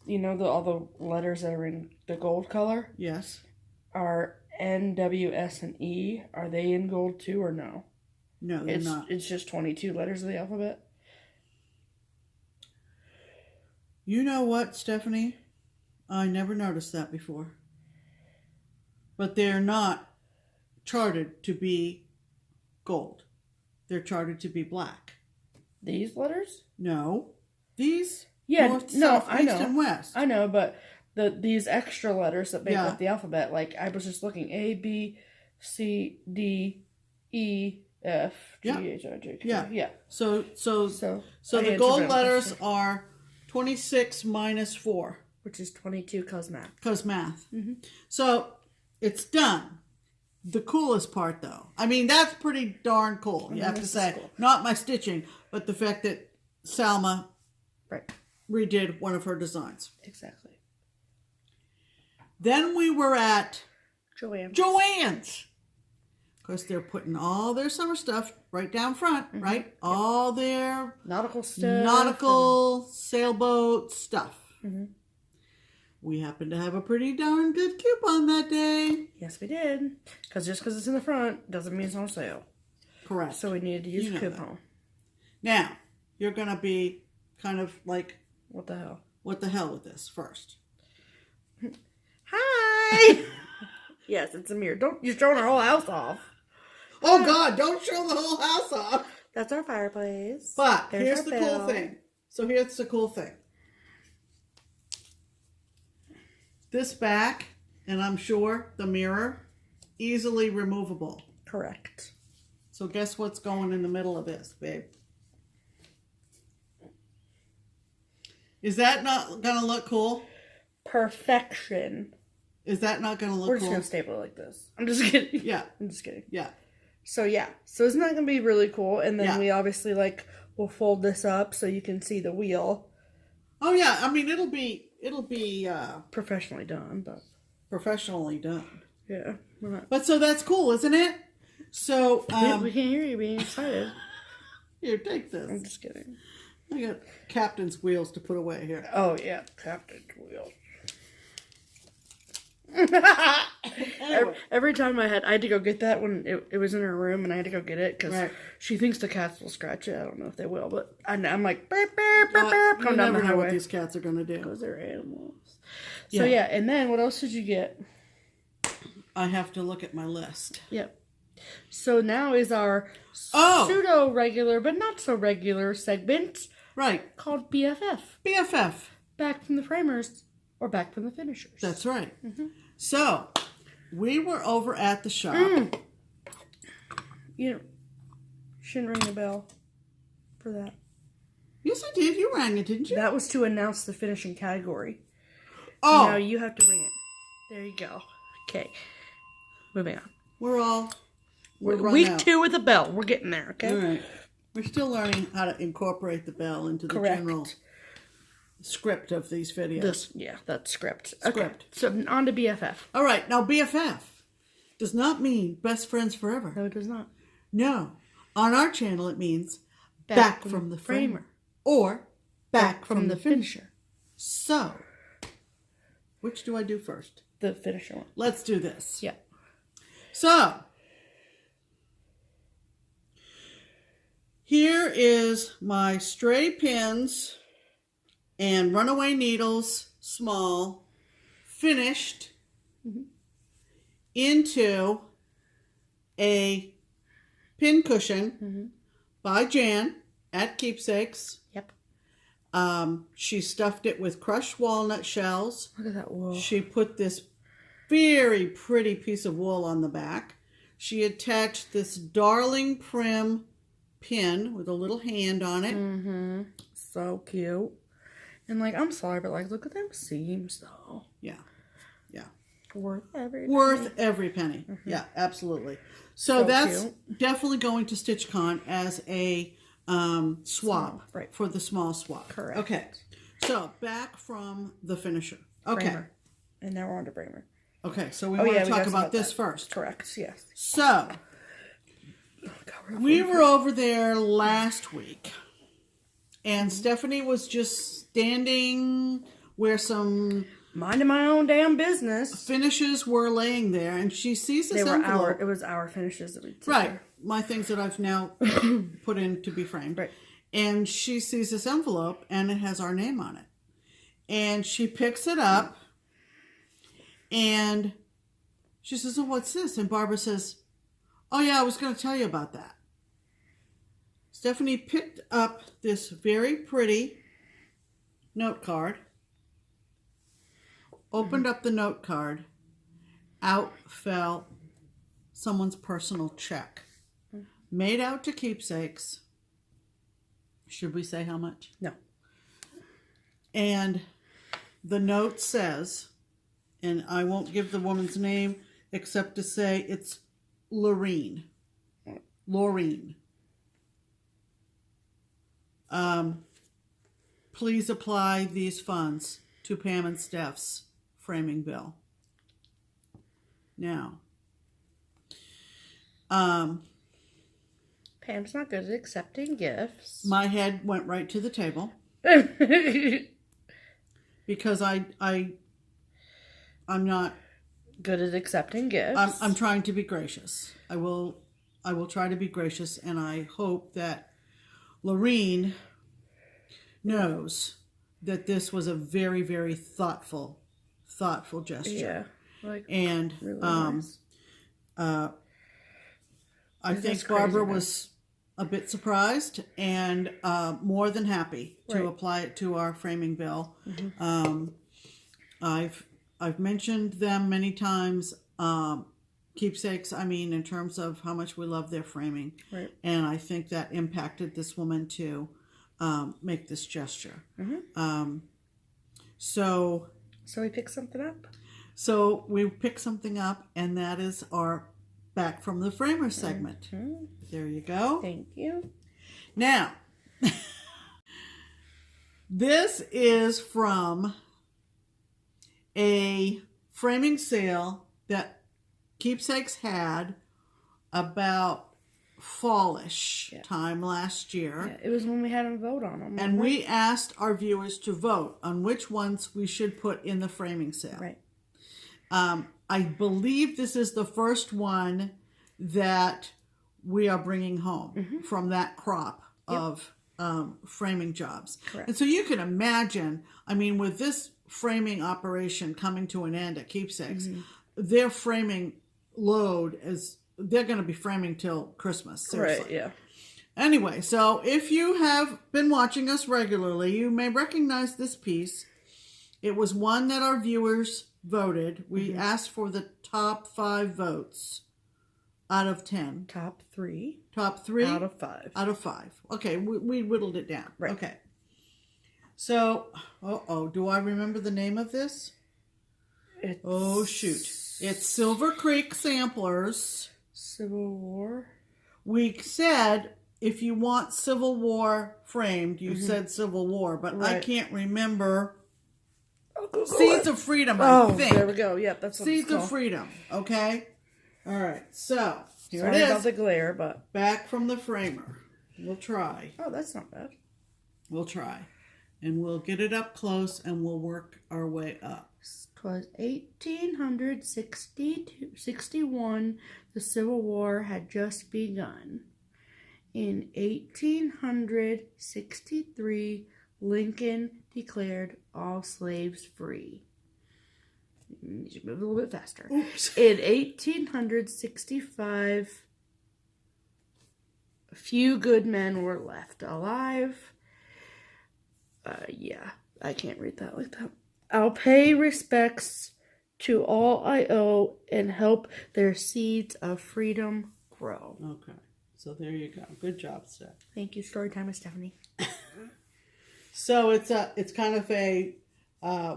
All the letters that are in the gold color? Yes. Are N, W, S, and E, are they in gold too or no? No, they're not. It's just 22 letters of the alphabet? You know what, Stephanie? I never noticed that before. But they're not charted to be gold. They're charted to be black. These letters? No. These? Yeah, north, no, south, I know. east, and west. I know, but these extra letters that make up the alphabet, I was just looking A, B, C, D, E, F, G, H, I, J, K. Yeah. So the gold letters are 26 minus 4. Which is 22 cause math. Mm-hmm. So it's done. The coolest part, though. I mean, that's pretty darn cool, you have to say. Cool. Not my stitching, but the fact that Salma redid one of her designs. Exactly. Then we were at Joann's. Of course, they're putting all their summer stuff right down front, right? Yep. All their nautical stuff. Nautical sailboat stuff. Mm-hmm. we happened to have a pretty darn good coupon that day. Yes, we did. Because just because it's in the front doesn't mean it's on sale. Correct. So we needed to use a coupon. Now, you're going to be kind of like... What the hell? What the hell with this first? Hi! Yes, it's a mirror. You're showing our whole house off. Oh, God, don't show the whole house off. That's our fireplace. But There's here's our the bell. cool thing. So here's the cool thing. This back, and I'm sure the mirror, easily removable. Correct. So guess what's going in the middle of this, babe? Is that not going to look cool? Perfection. Is that not going to look We're cool? just going to staple it like this. I'm just kidding. Yeah. I'm just kidding. Yeah. So yeah. So isn't that going to be really cool? And then Yeah. we obviously we'll fold this up so you can see the wheel. Oh yeah. I mean, it'll be Professionally done, but. professionally done. Yeah. But so that's cool, isn't it? So We can't hear you being excited. here, take this. I'm just kidding. I got captain's wheels to put away here. Oh yeah, Captain's wheel. Every time I had to go get that when it was in her room, and I had to go get it because she thinks the cats will scratch it. I don't know if they will, but I'm like, beep, beep, beep, beep, come down the know highway. what these cats are gonna do because they're animals. So yeah, and then what else did you get? I have to look at my list. Yep. So now is our pseudo regular but not so regular segment, right? Called BFF. BFF. Back from the framers or back from the finishers. That's right. Mm-hmm. So we were over at the shop. You shouldn't ring the bell for that. Yes, I did. You rang it, didn't you? That was to announce the finishing category. Oh. Now you have to ring it. There you go. Okay. Moving on. We're week 2 with a bell. We're getting there, okay? All right. We're still learning how to incorporate the bell into the general script of these videos. That's script. Script. Okay. So on to BFF. All right. Now, BFF does not mean best friends forever. No, it does not. No. On our channel, it means back from the framer. Or back from the finisher. So, which do I do first? The finisher one. Let's do this. Yeah. So, here is my stray pins and runaway needles, small, finished into a pin cushion by Jan at Keepsakes. Yep. She stuffed it with crushed walnut shells. Look at that wool. She put this very pretty piece of wool on the back. She attached this darling prim pin with a little hand on it. Mm-hmm. So cute. And I'm sorry, but look at them seams though. Yeah. Yeah. Worth every penny. Mm-hmm. Yeah, absolutely. So that's definitely going to StitchCon as a swap for the small swap. Correct. Okay. So back from the finisher. Okay. Bramer. And now we're on to Bramer. Okay, so we want to talk about this first. Correct, yes. So, we were over there last week, and Stephanie was just standing where some... minding my own damn business. Finishes were laying there, and she sees this envelope. It was our finishes that we took. Right, my things that I've now put in to be framed. Right. And she sees this envelope, and it has our name on it. And she picks it up, and she says, "Oh, what's this?" And Barbara says, "Oh, yeah, I was going to tell you about that." Stephanie picked up this very pretty note card, opened up the note card, out fell someone's personal check, made out to Keepsakes. Should we say how much? No. And the note says, and I won't give the woman's name except to say it's Lorene. Please apply these funds to Pam and Steph's framing bill. Now, Pam's not good at accepting gifts. my head went right to the table because I not good at accepting gifts. I'm trying to be gracious. I will try to be gracious, and I hope that Lorene knows that this was a very, very thoughtful gesture. Yeah. And really nice. I think Barbara was a bit surprised and more than happy to apply it to our framing bill. I've mentioned them many times. Keepsakes, I mean, in terms of how much we love their framing. Right. And I think that impacted this woman to make this gesture. So we picked something up? So we picked something up, and that is our Back from the Framer segment. There you go. Thank you. Now, this is from a framing sale that Keepsakes had about fallish time last year. Yeah, it was when we had a vote on them. And we asked our viewers to vote on which ones we should put in the framing sale. Right. I believe this is the first one that we are bringing home from that crop of framing jobs. Correct. And so you can imagine, I mean, with this framing operation coming to an end at Keepsakes, their framing load is, they're going to be framing till Christmas. Seriously. Right, yeah. Anyway, so if you have been watching us regularly, you may recognize this piece. It was one that our viewers voted. We asked for the top 5 votes out of 10. Top 3. Top 3? Out of 5. Out of 5. Okay, we whittled it down. Right. Okay. So, do I remember the name of this? Oh, shoot. It's Silver Creek Samplers. Civil War. We said, if you want Civil War framed, you said Civil War, but I can't remember. Seeds of Freedom, I think. There we go. Yep, that's what Seeds it's called. of Freedom, okay? All right, so here Sorry it is. about the glare, but... Back from the framer. We'll try. Oh, that's not bad. We'll try. And we'll get it up close, and we'll work our way up. It was 1861. The Civil War had just begun. In 1863, Lincoln declared all slaves free. You should move a little bit faster. Oops. In 1865, a few good men were left alive. Yeah, I can't read that like that. I'll pay respects to all I owe and help their seeds of freedom grow. Okay, so there you go. Good job, Steph. Thank you. Storytime with Stephanie. So it's kind of a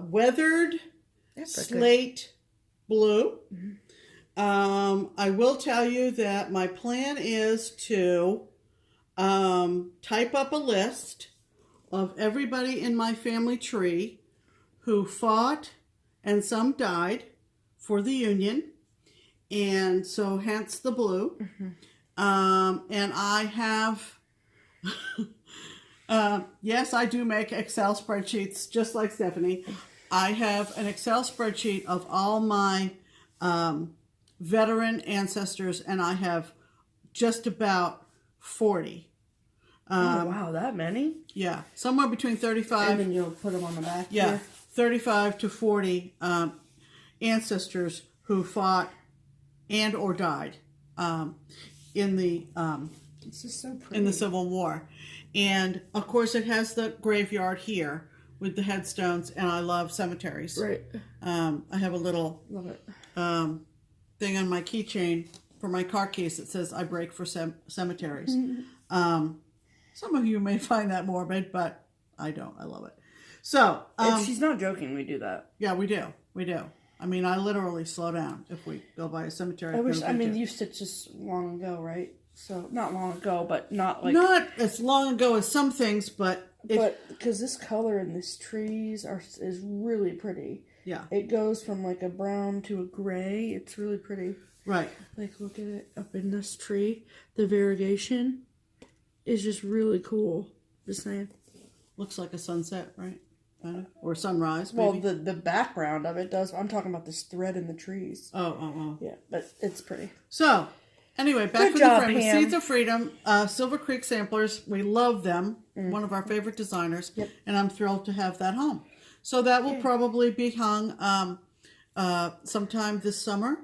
weathered slate blue. I will tell you that my plan is to type up a list of everybody in my family tree who fought and some died for the Union, and so hence the blue. And I have yes, I do make Excel spreadsheets just like Stephanie. I have an Excel spreadsheet of all my veteran ancestors, and I have just about 40. Oh, wow, that many? Yeah, somewhere between 35. And then you'll put them on the back Yeah, here. 35 to 40 ancestors who fought and or died in the This is so pretty. in the Civil War. And of course it has the graveyard here with the headstones, and I love cemeteries. Right. I have a little Love it. thing on my keychain for my car case that says I break for cemeteries. Some of you may find that morbid, but I don't. I love it. So She's not joking. We do that. yeah, we do. We do. I mean, I literally slow down if we go by a cemetery. You stitched this long ago, right? So, not long ago, but not like... Not as long ago as some things, but... because this color in these trees is really pretty. Yeah. It goes from like a brown to a gray. It's really pretty. Right. Like, look at it up in this tree. The variegation is just really cool. Just saying. Looks like a sunset, right? kind of, or sunrise. Well, Maybe. the background of it does. I'm talking about this thread in the trees. Oh. Yeah, but it's pretty. So, anyway, back Good to job, the frame. Pam. Seeds of Freedom, Silver Creek samplers. We love them. One of our favorite designers. Yep. And I'm thrilled to have that home. So that will probably be hung sometime this summer.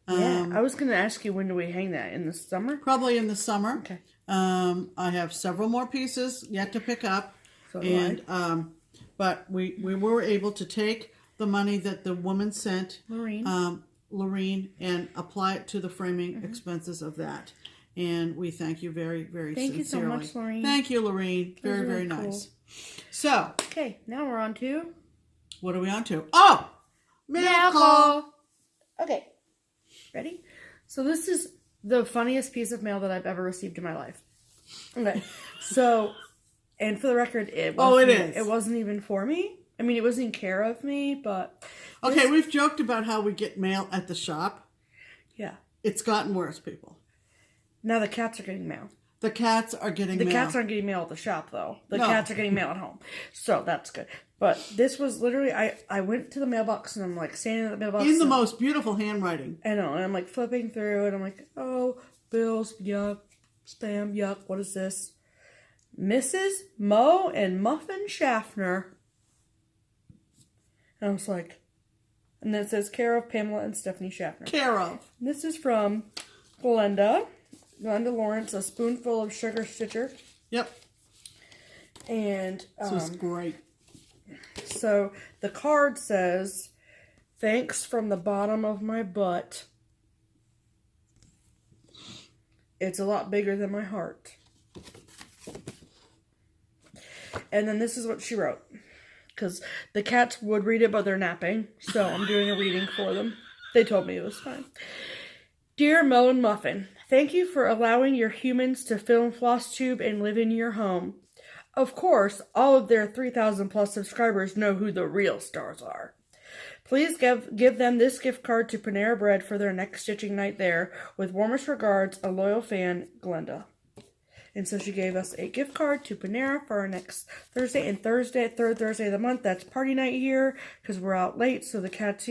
Yeah, I was going to ask you, when do we hang that? In the summer? Probably in the summer. Okay. I have several more pieces yet to pick up. So do I. But we were able to take the money that the woman sent, Lorene, and apply it to the framing expenses of that. And we thank you very, very sincerely. Thank you so much, Lorene. Thank you, Lorene. Very, really very cool. nice. So, Okay, now we're on to what are we on to? Oh! Mail call! Okay, ready? So this is the funniest piece of mail that I've ever received in my life. Okay, so, and for the record, it wasn't even for me. I mean, it was in care of me, but... Okay, we've joked about how we get mail at the shop. Yeah. It's gotten worse, people. Now the cats are getting mail. The cats are getting mail. The cats aren't getting mail at the shop, though. The cats are getting mail at home. So that's good. But this was literally, I went to the mailbox and I'm like standing at the mailbox. In the most beautiful handwriting. I know. And I'm like flipping through and I'm like, oh, bills, yuck, spam, yuck. What is this? Mrs. Mo and Muffin Schaffner. And I was like, and then it says care of Pamela and Stephanie Schaffner. Care of. And this is from Glenda Lawrence, a spoonful of sugar stitcher. Yep. And this was great. So the card says, thanks from the bottom of my butt. It's a lot bigger than my heart. And then this is what she wrote. Because the cats would read it, but they're napping. So I'm doing a reading for them. They told me it was fine. Dear Mo and Muffin, thank you for allowing your humans to film FlossTube and live in your home. Of course, all of their 3,000 plus subscribers know who the real stars are. Please give them this gift card to Panera Bread for their next stitching night there. With warmest regards, a loyal fan, Glenda. And so she gave us a gift card to Panera for our next Thursday. And Thursday, third Thursday of the month, that's party night here because we're out late. So the cats,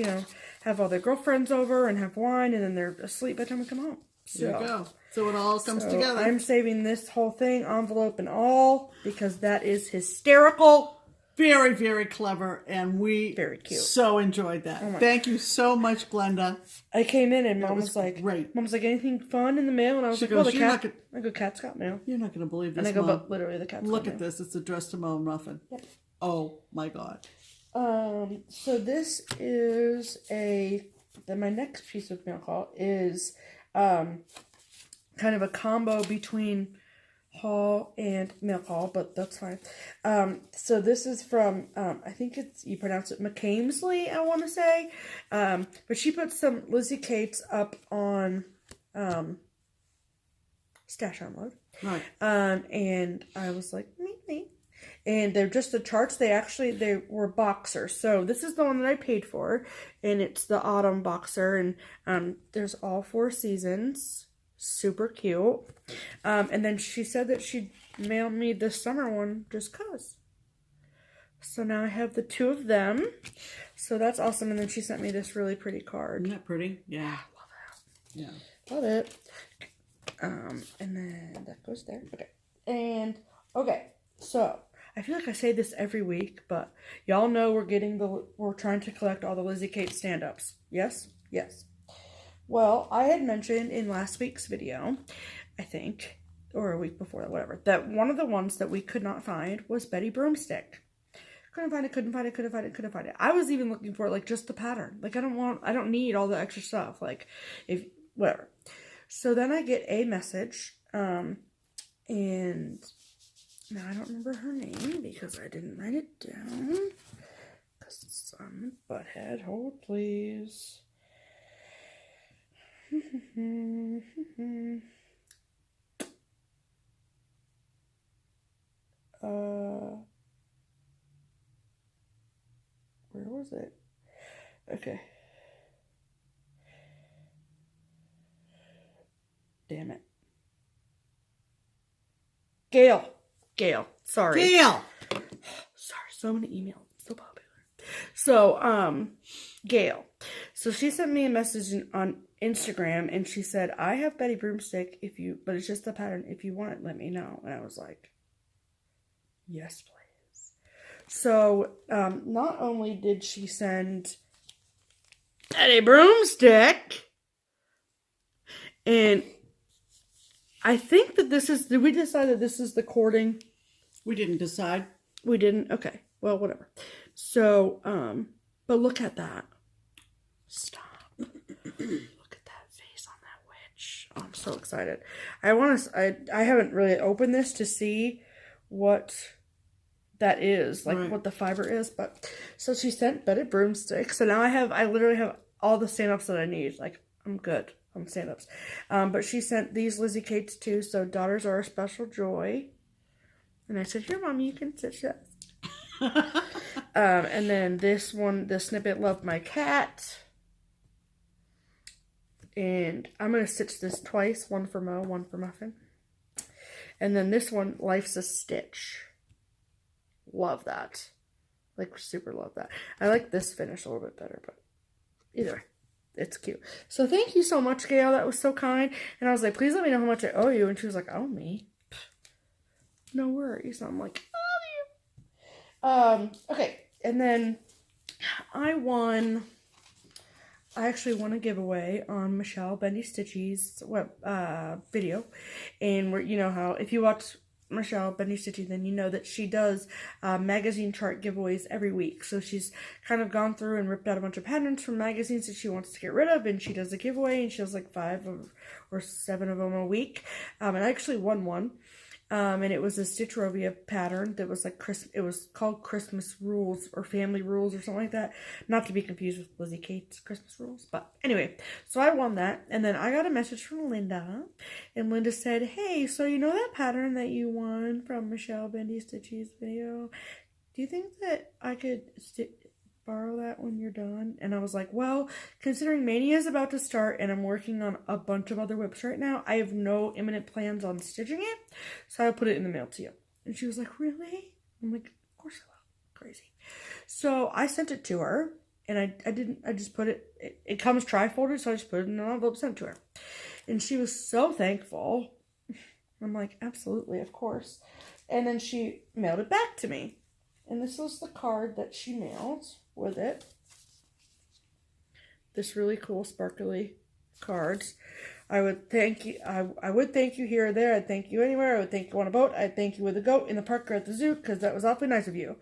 have all their girlfriends over and have wine, and then they're asleep by the time we come home. So, There you go. So it all comes together. I'm saving this whole thing, envelope and all, because that is hysterical. Very, very clever, and we Very cute. so enjoyed that. Thank you so much, Glenda. I came in and Mom was like, great. Mom's like, anything fun in the mail? And I was like, goes, the cat. I go, cat's got mail. You're not going to believe this, And I go, Mom. but literally the cat's Look got at mail. this. It's addressed to Mo and Muffin. Yep. Oh, my God. So this is my next piece of mail call is kind of a combo between haul and mail call, but that's fine. So this is from, I think you pronounce it McCamesley, I want to say. But she put some Lizzie Kates up on Stash Unload. Right. And I was like, me. And they're just the charts. They were boxers. So this is the one that I paid for. And it's the autumn boxer. And there's all 4 seasons. Super cute. And then she said that she'd mail me the summer one just cause. So now I have the 2 of them. So that's awesome. And then she sent me this really pretty card. Isn't that pretty? Yeah. Love that. Yeah. Love it. And then that goes there. Okay. And, okay. So, I feel like I say this every week, but y'all know we're trying to collect all the Lizzie Kate stand-ups. Yes? Yes. Well, I had mentioned in last week's video, I think, or a week before that, whatever, that one of the ones that we could not find was Betty Broomstick. Couldn't find it. I was even looking for, just the pattern. I don't need all the extra stuff. Whatever. So then I get a message, and now I don't remember her name because I didn't write it down. Because I'm a butthead. Hold, please. Where was it? Okay. Damn it. Gail. Sorry. Gail! Sorry, so many emails. So bummed. So, Gail. So she sent me a message on Instagram, and she said, I have Betty Broomstick, but it's just the pattern. If you want it, let me know. And I was like, yes, please. So, not only did she send Betty Broomstick, and I think that did we decide that this is the cording? We didn't decide. We didn't? Okay. Well, whatever. So, but look at that. Stop. Look at that face on that witch. Oh, I'm so excited. I haven't really opened this to see what that is, like what the fiber is, but so she sent Betty Broomstick. So now I literally have all the stand-ups that I need. Like, I'm good on stand-ups. But she sent these Lizzie Kates too, so daughters are a special joy. And I said, here, Mommy, you can stitch this. And then this one, the snippet, Love My Cat. And I'm going to stitch this twice, one for Mo, one for Muffin. And then this one, Life's a Stitch. Love that. Like, super love that. I like this finish a little bit better, but either way, it's cute. So thank you so much, Gail. That was so kind. And I was like, please let me know how much I owe you. And she was like, oh, me? No worries. I'm like, okay. And then I actually won a giveaway on Michelle Bendy Stitches video. And you know how, if you watch Michelle Bendy Stitches, then you know that she does magazine chart giveaways every week. So she's kind of gone through and ripped out a bunch of patterns from magazines that she wants to get rid of, and she does a giveaway, and she does like 5 or 7 of them a week. And I actually won one. And it was a Stitchrovia pattern that was like it was called Christmas Rules or Family Rules or something like that. Not to be confused with Lizzie Kate's Christmas Rules. But anyway, so I won that. And then I got a message from Linda. And Linda said, hey, so you know that pattern that you won from Michelle Bendy Stitches video? Do you think that I could borrow that when you're done? And I was like, well, considering Mania is about to start and I'm working on a bunch of other whips right now, I have no imminent plans on stitching it, so I'll put it in the mail to you. And she was like, really? I'm like, of course I will. Crazy. So I sent it to her, and I just put it comes tri-folded, so I just put it in an envelope, sent it to her. And she was so thankful. I'm like, absolutely, of course. And then she mailed it back to me. And this was the card that she mailed with it. This really cool sparkly cards. I would thank you. I would thank you here or there. I'd thank you anywhere. I would thank you on a boat. I'd thank you with a goat in the park or at the zoo, because that was awfully nice of you.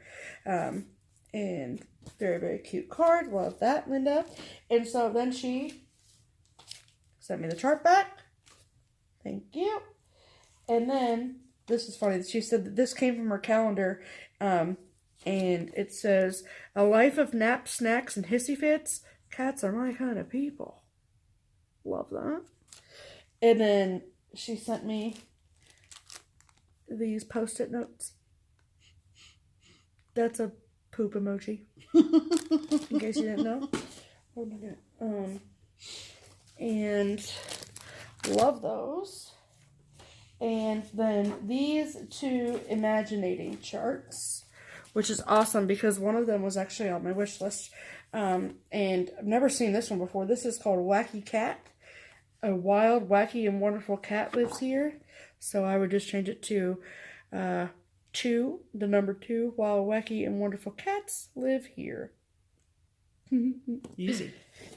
And very, very cute card. Love that, Linda. And so then she sent me the chart back. Thank you. And then, this is funny. She said that this came from her calendar. And it says, a life of naps, snacks, and hissy fits. Cats are my kind of people. Love that. And then she sent me these Post-it notes. That's a poop emoji. In case you didn't know. Oh my god. And love those. And then these 2 imaginating charts, which is awesome because one of them was actually on my wish list. And I've never seen this one before. This is called Wacky Cat. A wild, wacky, and wonderful cat lives here. So I would just change it to 2, the number 2. Wild, wacky, and wonderful cats live here. Easy.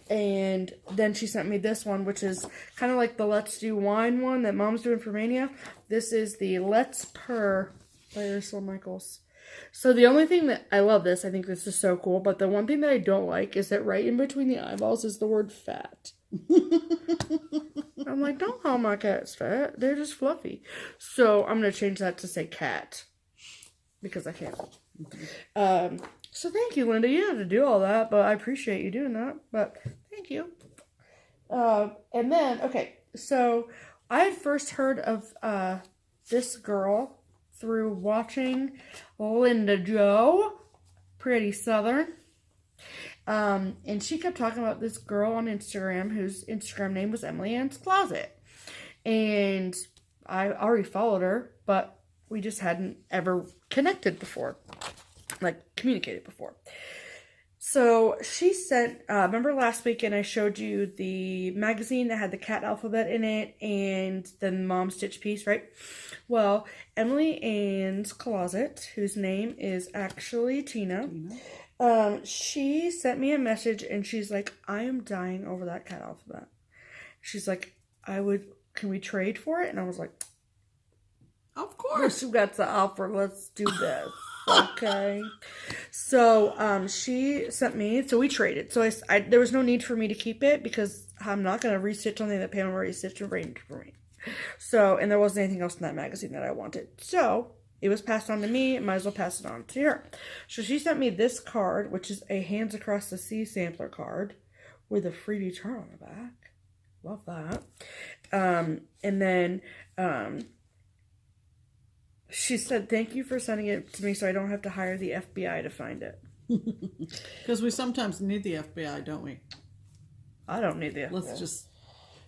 And then she sent me this one, which is kind of like the Let's Do Wine one that Mom's doing for Mania. This is the Let's Purr by Ursula Michaels. So the only thing that I love this, I think this is so cool, but the one thing that I don't like is that right in between the eyeballs is the word fat. I'm like, don't call my cats fat. They're just fluffy. So I'm going to change that to say cat. Because I can't. So thank you, Linda. You didn't have to do all that, but I appreciate you doing that. But thank you. And then, okay, so I had first heard of this girl through watching Linda Jo, Pretty Southern. And she kept talking about this girl on Instagram whose Instagram name was Emily Ann's Closet. And I already followed her, but we just hadn't ever connected before. Like, communicated before. So she sent, remember last weekend I showed you the magazine that had the cat alphabet in it and the mom stitch piece, right? Well, Emily Ann's closet, whose name is actually Tina, she sent me a message and she's like, I am dying over that cat alphabet. She's like, can we trade for it? And I was like, of course. You got the offer. Let's do this. Okay. So, she sent me, so we traded. So there was no need for me to keep it because I'm not going to restitch something that Pam already stitched and framed for me. So, and there wasn't anything else in that magazine that I wanted. So, it was passed on to me. I might as well pass it on to her. So, she sent me this card, which is a Hands Across the Sea sampler card with a freebie chart on the back. Love that. And then, she said, thank you for sending it to me so I don't have to hire the FBI to find it. Because we sometimes need the FBI, don't we? I don't need the FBI. Let's just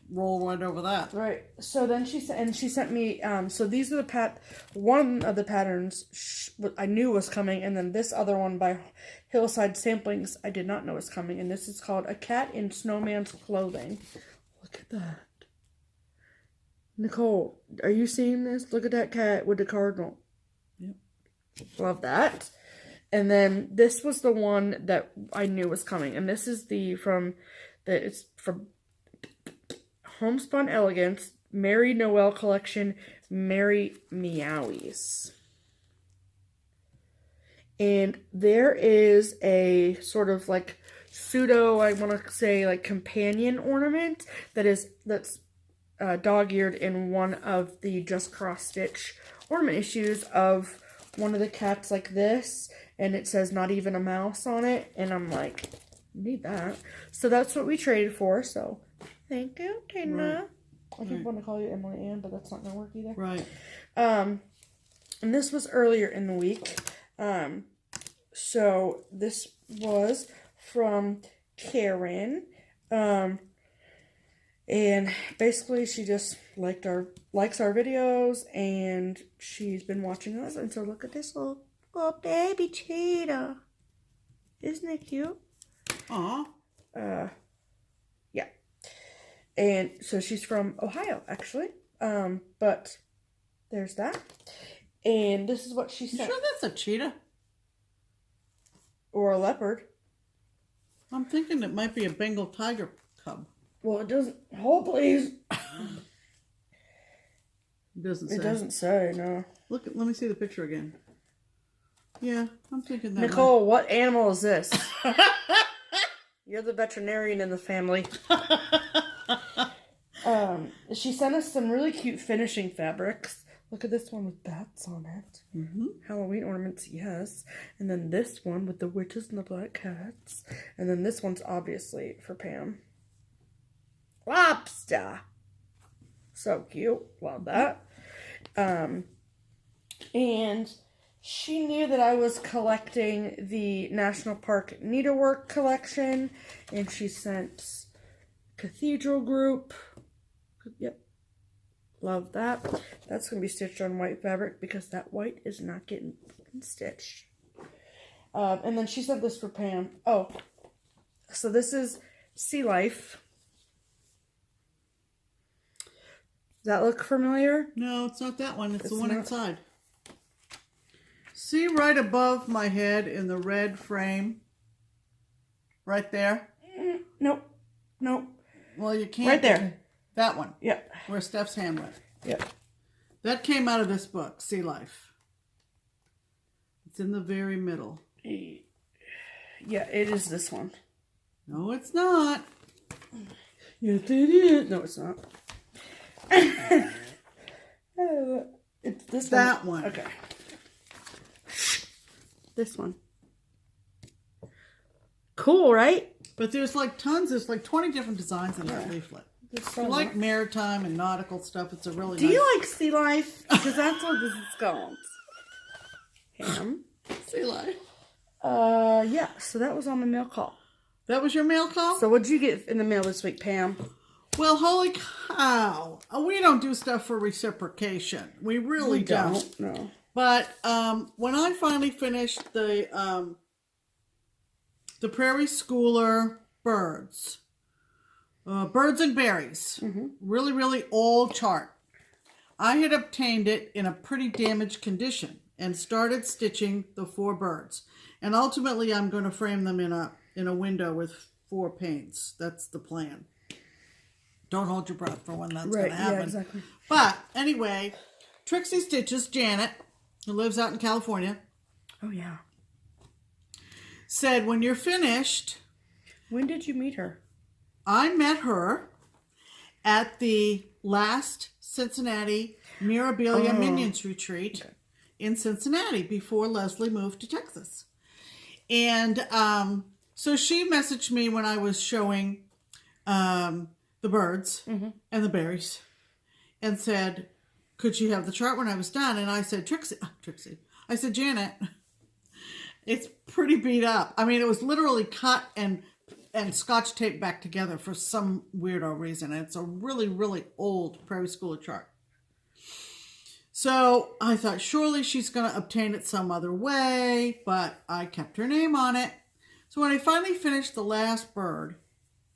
roll right over that. Right. So then she sent me, so these are one of the patterns I knew was coming, and then this other one by Hillside Samplings I did not know was coming, and this is called A Cat in Snowman's Clothing. Look at that. Nicole, are you seeing this? Look at that cat with the cardinal. Yep. Love that. And then this was the one that I knew was coming. And this is it's from Homespun Elegance, Mary Noel Collection, Mary Meowies. And there is a sort of like pseudo, I want to say like companion ornament that's dog-eared in one of the Just Cross Stitch ornament issues of one of the cats like this, and it says not even a mouse on it, and I'm like, need that. So that's what we traded for, so thank you, Tina. Right. I keep wanting to call you Emily Ann, but that's not going to work either. Right. And this was earlier in the week. So this was from Karen. And basically, she just likes our videos, and she's been watching us. And so look at this little baby cheetah. Isn't it cute? Aw. Yeah. And so she's from Ohio, actually. But there's that. And this is what she said. You sure that's a cheetah? Or a leopard. I'm thinking it might be a Bengal tiger cub. Well, it doesn't. Hold, please. It doesn't say. It doesn't say, no. Let me see the picture again. Yeah, I'm thinking that. Nicole, what animal is this? You're the veterinarian in the family. She sent us some really cute finishing fabrics. Look at this one with bats on it. Mm-hmm. Halloween ornaments, yes. And then this one with the witches and the black cats. And then this one's obviously for Pam. Lobster. So cute. Love that. And she knew that I was collecting the National Park Needlework collection. And she sent Cathedral Group. Yep. Love that. That's going to be stitched on white fabric because that white is not getting stitched. And then she sent this for Pam. Oh, so this is Sea Life. Does that look familiar? No, it's not that one. It's the one inside. See right above my head in the red frame? Right there? Nope. Well, you can't. Right there. That one. Yep. Where Steph's hand went. Yep. That came out of this book, Sea Life. It's in the very middle. Yeah, it is this one. No, it's not. Yes, it is. No, it's not. It's this one. That one. Okay. This one. Cool, right? But there's like tons. There's like 20 different designs in that leaflet. If you like maritime and nautical stuff, it's a really nice... Do you like Sea Life? Because that's what this is called. Pam? Sea Life. Yeah, so that was on the mail call. That was your mail call? So what'd you get in the mail this week, Pam? Well, holy cow. We don't do stuff for reciprocation. We really don't. No. But when I finally finished the the Prairie Schooler Birds. Birds and Berries. Really, really old chart. I had obtained it in a pretty damaged condition and started stitching the 4 birds. And ultimately, I'm going to frame them in a window with 4 panes. That's the plan. Don't hold your breath for when that's going to happen. Yeah, exactly. But anyway, Trixie Stitches, Janet, who lives out in California. Oh, yeah. Said, when you're finished... When did you meet her? I met her at the last Cincinnati Mirabilia Minions Retreat in Cincinnati before Leslie moved to Texas. And so she messaged me when I was showing the birds and the berries and said, could she have the chart when I was done? And I said, Trixie. I said, Janet, it's pretty beat up. I mean, it was literally cut and Scotch taped back together for some weirdo reason. It's a really, really old Prairie Schooler chart. So I thought surely she's going to obtain it some other way, but I kept her name on it. So when I finally finished the last bird,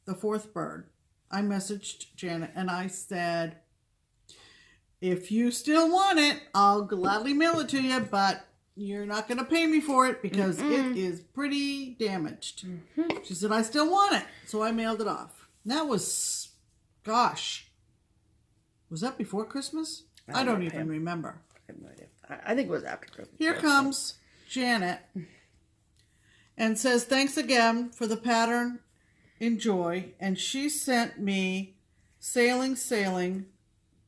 the 4th bird, I messaged Janet and I said, if you still want it, I'll gladly mail it to you, but you're not going to pay me for it because it is pretty damaged. She said, I still want it. So I mailed it off. That was, gosh, was that before Christmas? I don't even remember. I have no idea. I think it was after Christmas. Here comes Janet and says, thanks again for the pattern. Enjoy. And she sent me Sailing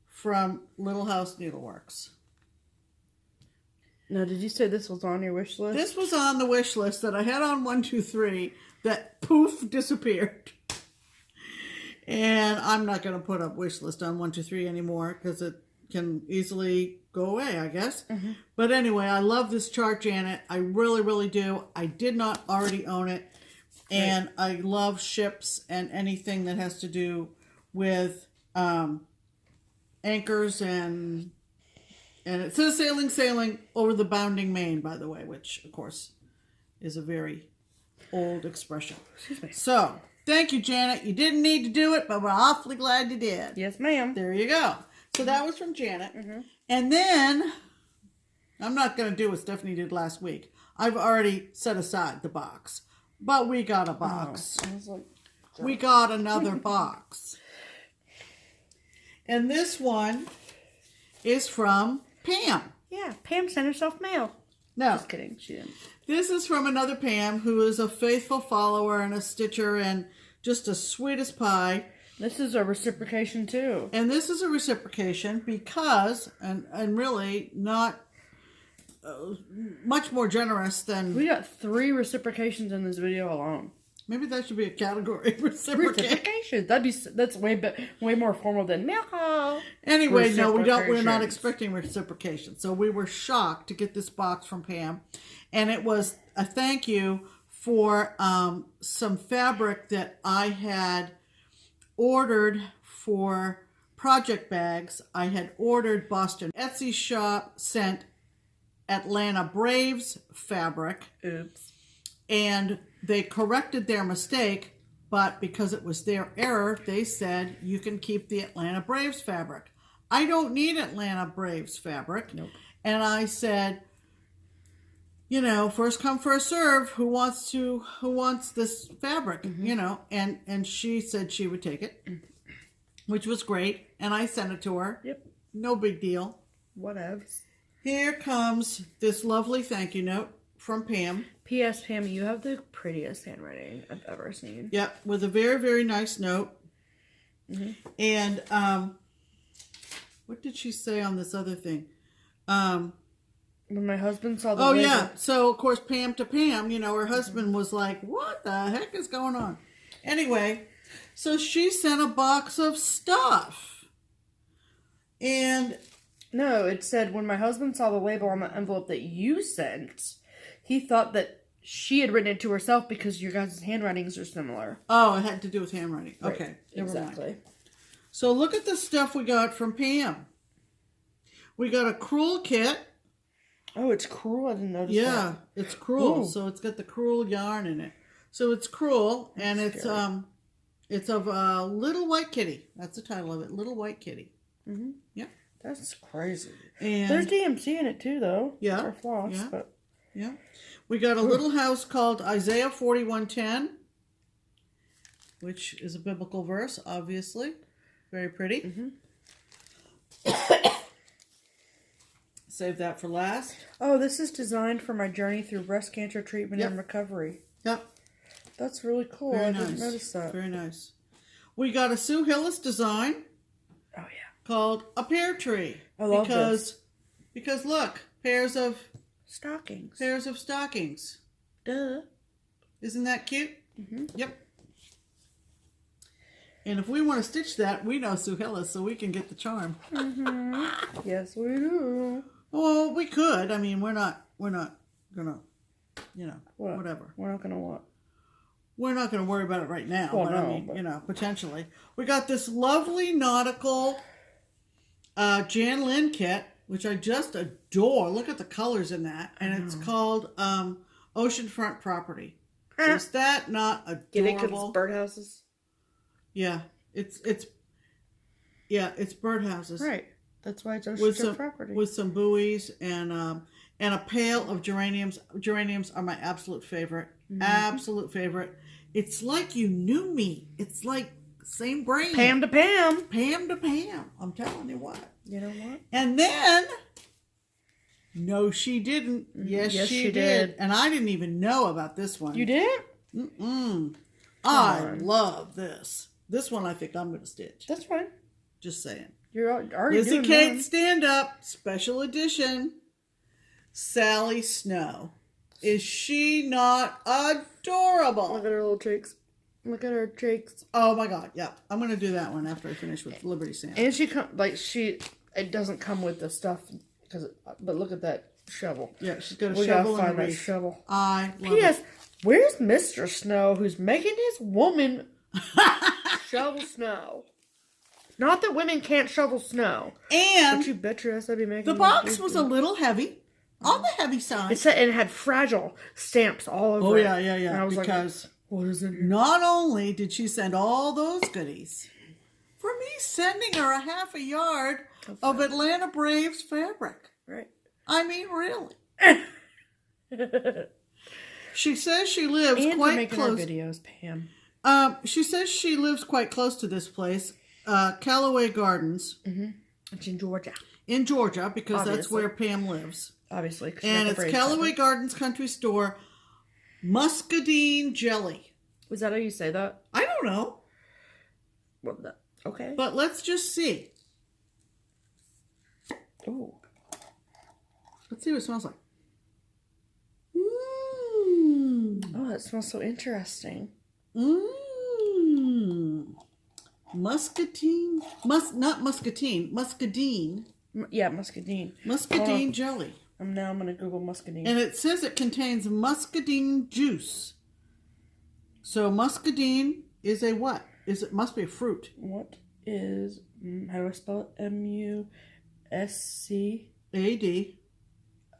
from Little House Needleworks. Now, did you say this was on your wish list? This was on the wish list that I had on 1, 2, 3 that poof disappeared. And I'm not going to put up wish list on 1, 2, 3 anymore because it can easily go away, I guess. But anyway, I love this chart, Janet. I really, really do. I did not already own it. And I love ships and anything that has to do with anchors and it says sailing over the bounding main, by the way, which, of course, is a very old expression. Excuse me. So, thank you, Janet. You didn't need to do it, but we're awfully glad you did. Yes, ma'am. There you go. So that was from Janet. And then, I'm not going to do what Stephanie did last week. I've already set aside the box. But we got a box. I was like, we got another box. And this one is from Pam. Yeah, Pam sent herself mail. No. Just kidding. She didn't. This is from another Pam who is a faithful follower and a stitcher and just as sweet as pie. This is a reciprocation too. And this is a reciprocation because, and really not much more generous than... We got 3 reciprocations in this video alone. Maybe that should be a category. Reciprocation. That's way more formal than milk. Anyway, no, we're not expecting reciprocation. So we were shocked to get this box from Pam. And it was a thank you for some fabric that I had ordered for project bags. I had ordered Boston Etsy shop sent Atlanta Braves fabric. Oops. And they corrected their mistake, but because it was their error, they said you can keep the Atlanta Braves fabric. I don't need Atlanta Braves fabric. Nope. And I said, you know, first come, first serve. Who wants this fabric? You know, and she said she would take it, which was great. And I sent it to her. Yep. No big deal. Whatevs. Here comes this lovely thank you note from Pam. P.S. Pam, you have the prettiest handwriting I've ever seen. Yep, with a very, very nice note. And what did she say on this other thing? When my husband saw the label. yeah. So, of course, Pam to Pam, you know, her husband was like, what the heck is going on? Anyway, so she sent a box of stuff. And... No, it said, when my husband saw the label on the envelope that you sent, he thought that she had written it to herself because your guys' handwritings are similar. Oh, it had to do with handwriting. Right. Okay, exactly. Mind. So look at the stuff we got from Pam. We got a crewel kit. Oh, it's crewel? I didn't notice that. Yeah, it's crewel. Ooh. So it's got the crewel yarn in it. So it's cruel, and That's scary. it's of a Little White Kitty. That's the title of it, Little White Kitty. Mm-hmm. Yep. That's crazy. And There's DMC in it too, though. Yeah. Or floss, Yeah. but yeah, we got a little house called Isaiah 41:10, which is a biblical verse, obviously. Very pretty. Mm-hmm. Save that for last. Oh, this is designed for my journey through breast cancer treatment and recovery. Yep. That's really cool. Very I nice. didn't notice that. Very nice. We got a Sue Hillis design. Oh yeah. Called a Pear Tree. I love this. Because look, pairs of Stockings. stockings. Duh. Isn't that cute? Mm-hmm. Yep. And if we want to stitch that, we know Sue Hillis, so we can get the charm. Mm-hmm. Yes, we do. Well, we could. I mean, we're not gonna, whatever. We're not gonna what? We're not gonna worry about it right now. Well, but no, I mean, potentially. We got this lovely nautical Jan Lynn kit, which I just adore. Look at the colors in that, and it's called Oceanfront Property. Is that not adorable? Get it 'cause it's birdhouses. Yeah, it's birdhouses. Right. That's why it's With Oceanfront Property. With some buoys and a pail of geraniums. Geraniums are my absolute favorite. Mm-hmm. Absolute favorite. It's like you knew me. It's like same brain. Pam to Pam. Pam to Pam. I'm telling you what. You know what? And then, no, she didn't. Yes, she did. And I didn't even know about this one. You did? Mm-mm. I love this. This one I think I'm going to stitch. That's fine. Just saying. You're already Lizzie doing Kate one. Stand Up Special Edition. Sally Snow. Is she not adorable? Look at her little cheeks. Look at her cheeks. Oh my God! Yeah, I'm gonna do that one after I finish with Liberty Sand. And it doesn't come with the stuff but look at that shovel. Yeah, she's got a We shovel gotta and find a that wreath. shovel. I love P.S. it. Where's Mr. Snow, who's making his woman shovel snow? Not that women can't shovel snow. And Don't you bet your ass I'd be making the box was a little heavy, on the heavy side. It said, and it had fragile stamps all over it. Oh yeah. And I was Because like, what is in here? not only did she send all those goodies, for me sending her a half a yard of Atlanta Braves fabric. Right. I mean, really. She says she lives And for quite making close. our videos, Pam. She says she lives quite close to this place, Callaway Gardens. Mm-hmm. It's in Georgia. In Georgia, because that's Obviously. where Pam lives. Obviously. 'cause And she's it's not the Callaway Braves Gardens Country Store Muscadine Jelly. fan. Was that how you say that? I don't know, Okay. but let's just see. Ooh. Let's see what it smells like. Mmm. Oh, that smells so interesting. Mmm. Muscatine. Not muscatine. Muscadine. Yeah, muscadine. Muscadine jelly. Now I'm going to Google muscadine. And it says it contains muscadine juice. So muscadine is a what? Must be a fruit. What is, how do I spell it? M-U-S-C-I-N-E?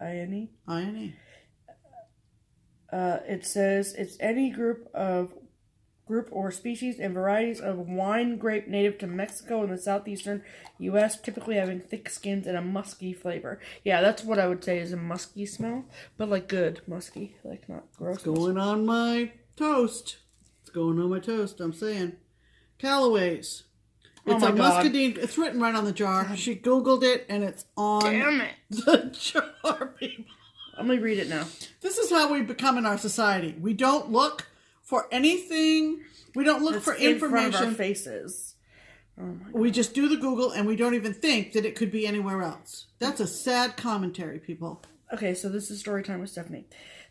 A-D-I-N-E. It says it's any group or species and varieties of wine grape native to Mexico and the southeastern U.S., typically having thick skins and a musky flavor. Yeah, that's what I would say is a musky smell, but like good musky, like not gross. It's going on my toast. It's going on my toast, I'm saying. Callaway's. It's my a God. muscadine. It's written right on the jar. She Googled it, and it's on Damn it. the jar, people. Let me read it now. This is how we become in our society. We don't look for anything. We don't look for in front of our information. faces. Oh my God. We just do the Google, and we don't even think that it could be anywhere else. That's a sad commentary, people. Okay, so this is story time with Stephanie.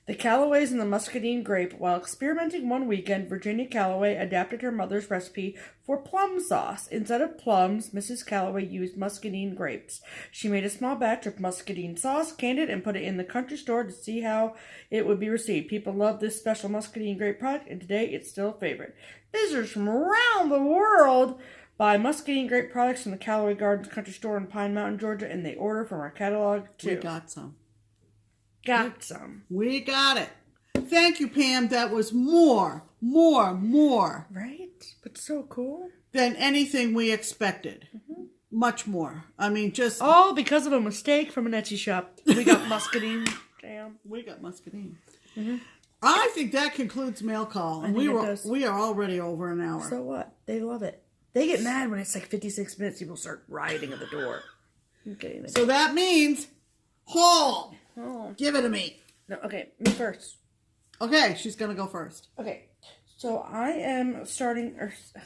The Callaways and the muscadine grape. While experimenting one weekend, Virginia Callaway adapted her mother's recipe for plum sauce. Instead of plums, Mrs. Callaway used muscadine grapes. She made a small batch of muscadine sauce, canned it, and put it in the country store to see how it would be received. People love this special muscadine grape product, and today it's still a favorite. Visitors from around the world buy muscadine grape products from the Callaway Gardens Country Store in Pine Mountain, Georgia, and they order from our catalog too. We got some. Got some. We got it. Thank you, Pam. That was more Right? But so cool. than anything we expected. Much more. I mean, just... All because of a mistake from an Etsy shop. We got muscadine. Damn. We got muscadine. I think that concludes mail call. And we are already over an hour. So what? They love it. They get mad when it's like 56 minutes. People start rioting at the door. Okay. So that means haul. Oh. Give it to me. No, okay, me first. Okay, she's going to go first. Okay, so I am starting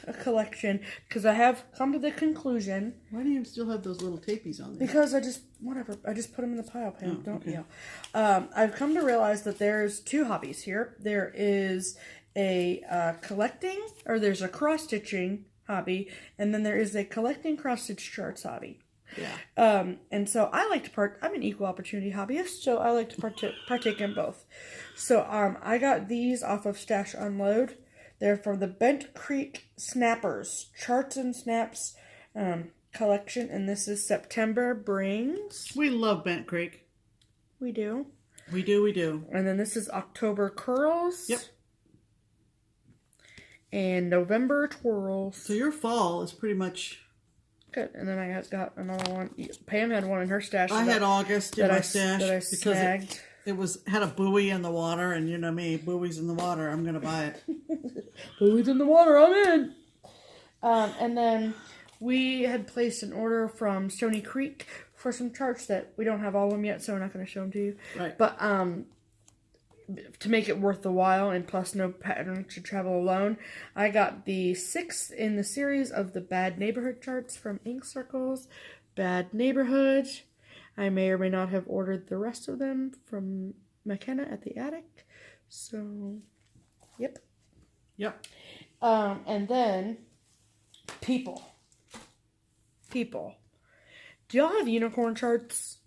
a collection because I have come to the conclusion. Why do you still have those little tapies on there? Because I just put them in the pile, Pam. Don't yell. I've come to realize that there's two hobbies here. There is a collecting, or there's a cross-stitching hobby, and then there is a collecting cross-stitch charts hobby. Yeah. And so I like to I'm an equal opportunity hobbyist, so I like to partake in both. So I got these off of Stash Unload. They're from the Bent Creek Snappers Charts and Snaps collection, and this is September Brings. We love Bent Creek. We do. We do. And then this is October Curls. Yep. And November Twirls. So your fall is pretty much... Good. And then I got another one. Pam had one in her stash. I had August in my stash that I because snagged. it had a buoy in the water, and you know me, buoys in the water. I'm gonna buy it. Buoys in the water. I'm in. And then we had placed an order from Stony Creek for some charts that we don't have all of them yet, so we're not going to show them to you. Right. But to make it worth the while, and plus no pattern to travel alone, I got the 6th in the series of the Bad Neighborhood charts from Ink Circles. Bad Neighborhood. I may or may not have ordered the rest of them from McKenna at the attic. So, yep. And then, people. Do y'all have unicorn charts?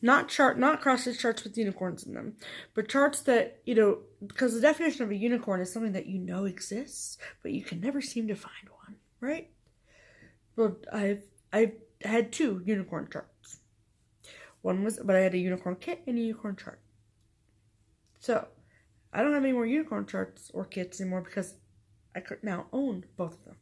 Not cross-stitch charts with unicorns in them, but charts that, because the definition of a unicorn is something that you know exists, but you can never seem to find one, right? Well, I had 2 unicorn charts. But I had a unicorn kit and a unicorn chart. So, I don't have any more unicorn charts or kits anymore because I could now own both of them.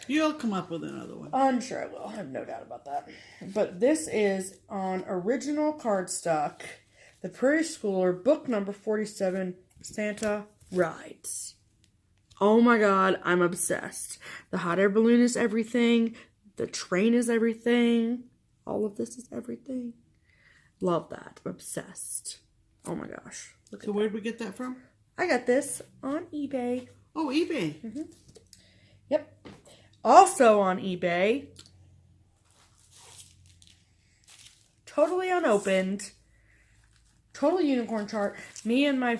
You'll come up with another one. I'm sure I will. I have no doubt about that. But this is on original cardstock. The Prairie Schooler, book number 47, Santa Rides. Oh my god, I'm obsessed. The hot air balloon is everything. The train is everything. All of this is everything. Love that. I'm obsessed. Oh my gosh. So where did we get that from? I got this on eBay. Oh, eBay. Mm-hmm. Yep. Also on eBay, totally unopened, total unicorn chart. Me and my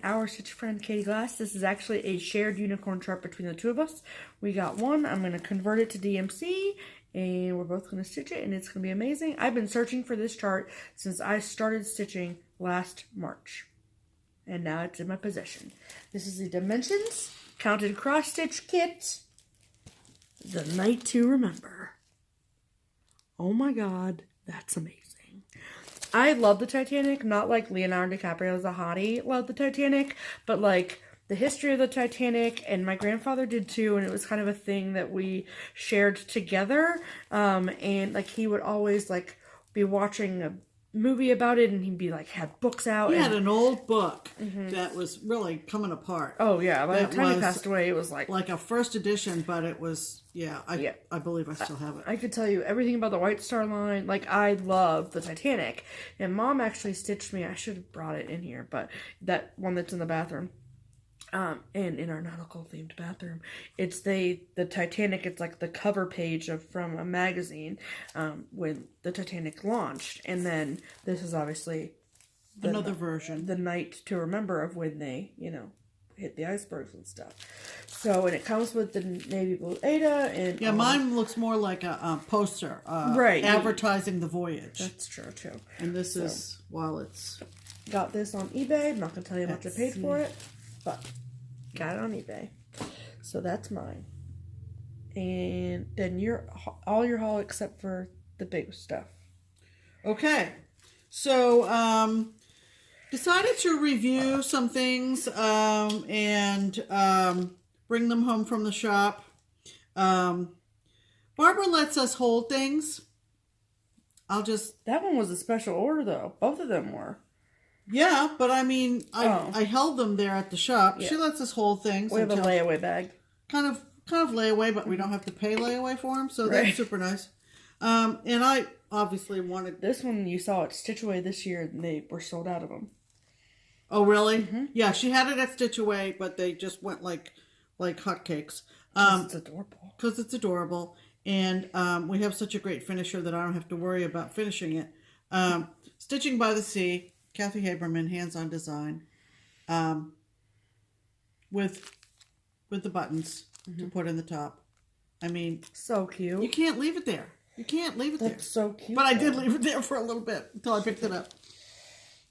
our stitch friend, Katie Glass. This is actually a shared unicorn chart between the two of us. We got one. I'm going to convert it to DMC, and we're both going to stitch it, and it's going to be amazing. I've been searching for this chart since I started stitching last March, and now it's in my possession. This is the Dimensions Counted Cross Stitch Kit. The Night to Remember. Oh my god, that's amazing. I love the Titanic, not like Leonardo DiCaprio as a hottie loved the Titanic, but like the history of the Titanic, and my grandfather did too, and it was kind of a thing that we shared together, and like he would always like be watching a movie about it, and he'd be like had books out. He had an old book that was really coming apart. Oh yeah, by the time he passed away, it was like a first edition, but it was I believe I still have it. I could tell you everything about the White Star Line. Like I love the Titanic, and Mom actually stitched me. I should have brought it in here, but that one that's in the bathroom. And in our nautical themed bathroom, it's the Titanic. It's like the cover page from a magazine when the Titanic launched, and then this is obviously another version, the night to remember of when they hit the icebergs and stuff. So, and it comes with the navy blue Ada, and mine looks more like a poster, right, advertising the voyage. That's true too. And this is it's got this on eBay. I'm not gonna tell you how much I paid for it. But got it on eBay. So that's mine. And then all your haul except for the big stuff. Okay. So decided to review some things and bring them home from the shop. Barbara lets us hold things. That one was a special order, though. Both of them were. Yeah, but I mean, I held them there at the shop. Yeah. She lets us hold things. We have a layaway bag. Kind of layaway, but we don't have to pay layaway for them, so that's super nice. And I obviously wanted... This one you saw at Stitch Away this year, and they were sold out of them. Oh, really? Mm-hmm. Yeah, she had it at Stitch Away, but they just went like hotcakes. Because it's adorable. Because it's adorable. And we have such a great finisher that I don't have to worry about finishing it. Stitching by the Sea, Kathy Haberman, hands-on design, with the buttons to put in the top. I mean, so cute. You can't leave it there. You can't leave it there. That's so cute. But I did leave it there for a little bit until I picked it up.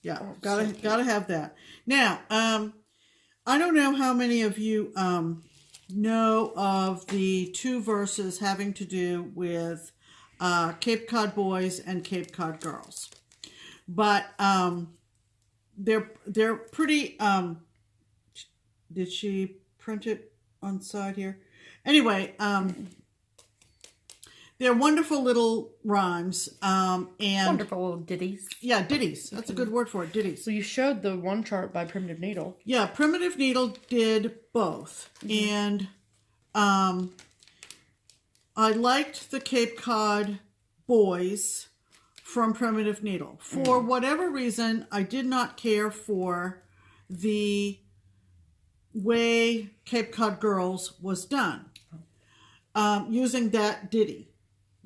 Yeah, gotta have that. Now, I don't know how many of you know of the two verses having to do with Cape Cod boys and Cape Cod girls, but they're pretty. Did she print it on side here? Anyway, they're wonderful little rhymes. And wonderful little ditties. Yeah, ditties. That's a good word for it, ditties. So you showed the one chart by Primitive Needle. Yeah, Primitive Needle did both. And I liked the Cape Cod boys from Primitive Needle. For whatever reason, I did not care for the way Cape Cod Girls was done. Using that ditty.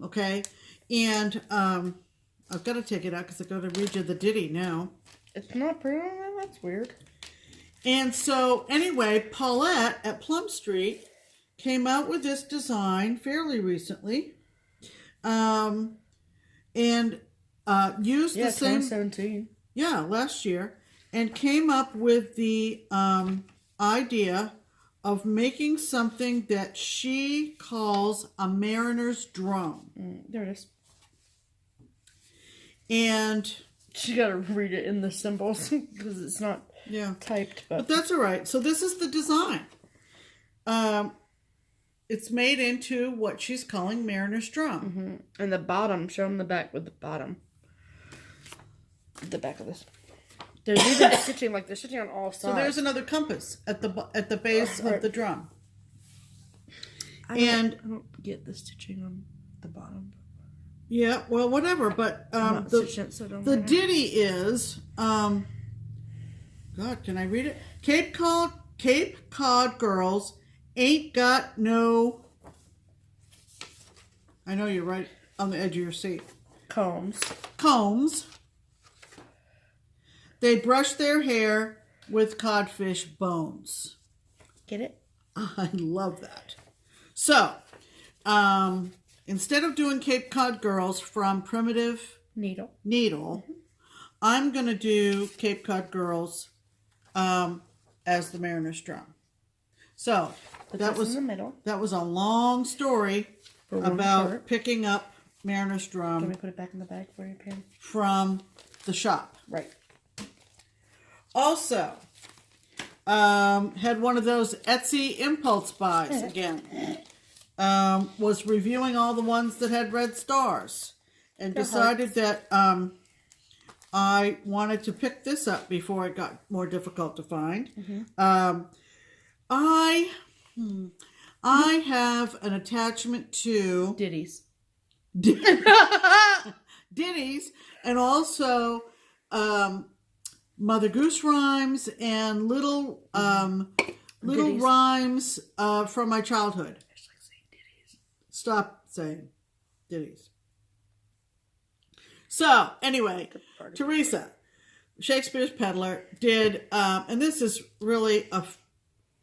Okay? And I've got to take it out because I've got to read you the ditty now. It's not pretty. That's weird. And so, anyway, Paulette at Plum Street came out with this design fairly recently. And used the same... 2017. Yeah, last year. And came up with the idea of making something that she calls a mariner's drum. There it is. And she got to read it in the symbols because it's not typed. But that's all right. So this is the design. It's made into what she's calling mariner's drum. And the bottom, show them the back with the bottom. The back of this. There's even stitching, like they're stitching on all sides. So there's another compass at the base of the drum. I don't get the stitching on the bottom. Yeah, well, whatever. But the ditty is, God, can I read it? Cape Cod girls ain't got no. I know you're right on the edge of your seat. Combs. They brush their hair with codfish bones. Get it? I love that. So, instead of doing Cape Cod Girls from Primitive Needle, I'm going to do Cape Cod Girls as the mariner's drum. So, that was in the middle. That was a long story about picking up mariner's drum. Can we put it back in the bag for you, Pam? From the shop. Right. Also, had one of those Etsy impulse buys again. Was reviewing all the ones that had red stars and decided that I wanted to pick this up before it got more difficult to find. I have an attachment to ditties, and also Mother Goose rhymes and little rhymes from my childhood. Stop saying ditties. So, anyway, Teresa, Shakespeare's Peddler, did, and this is really,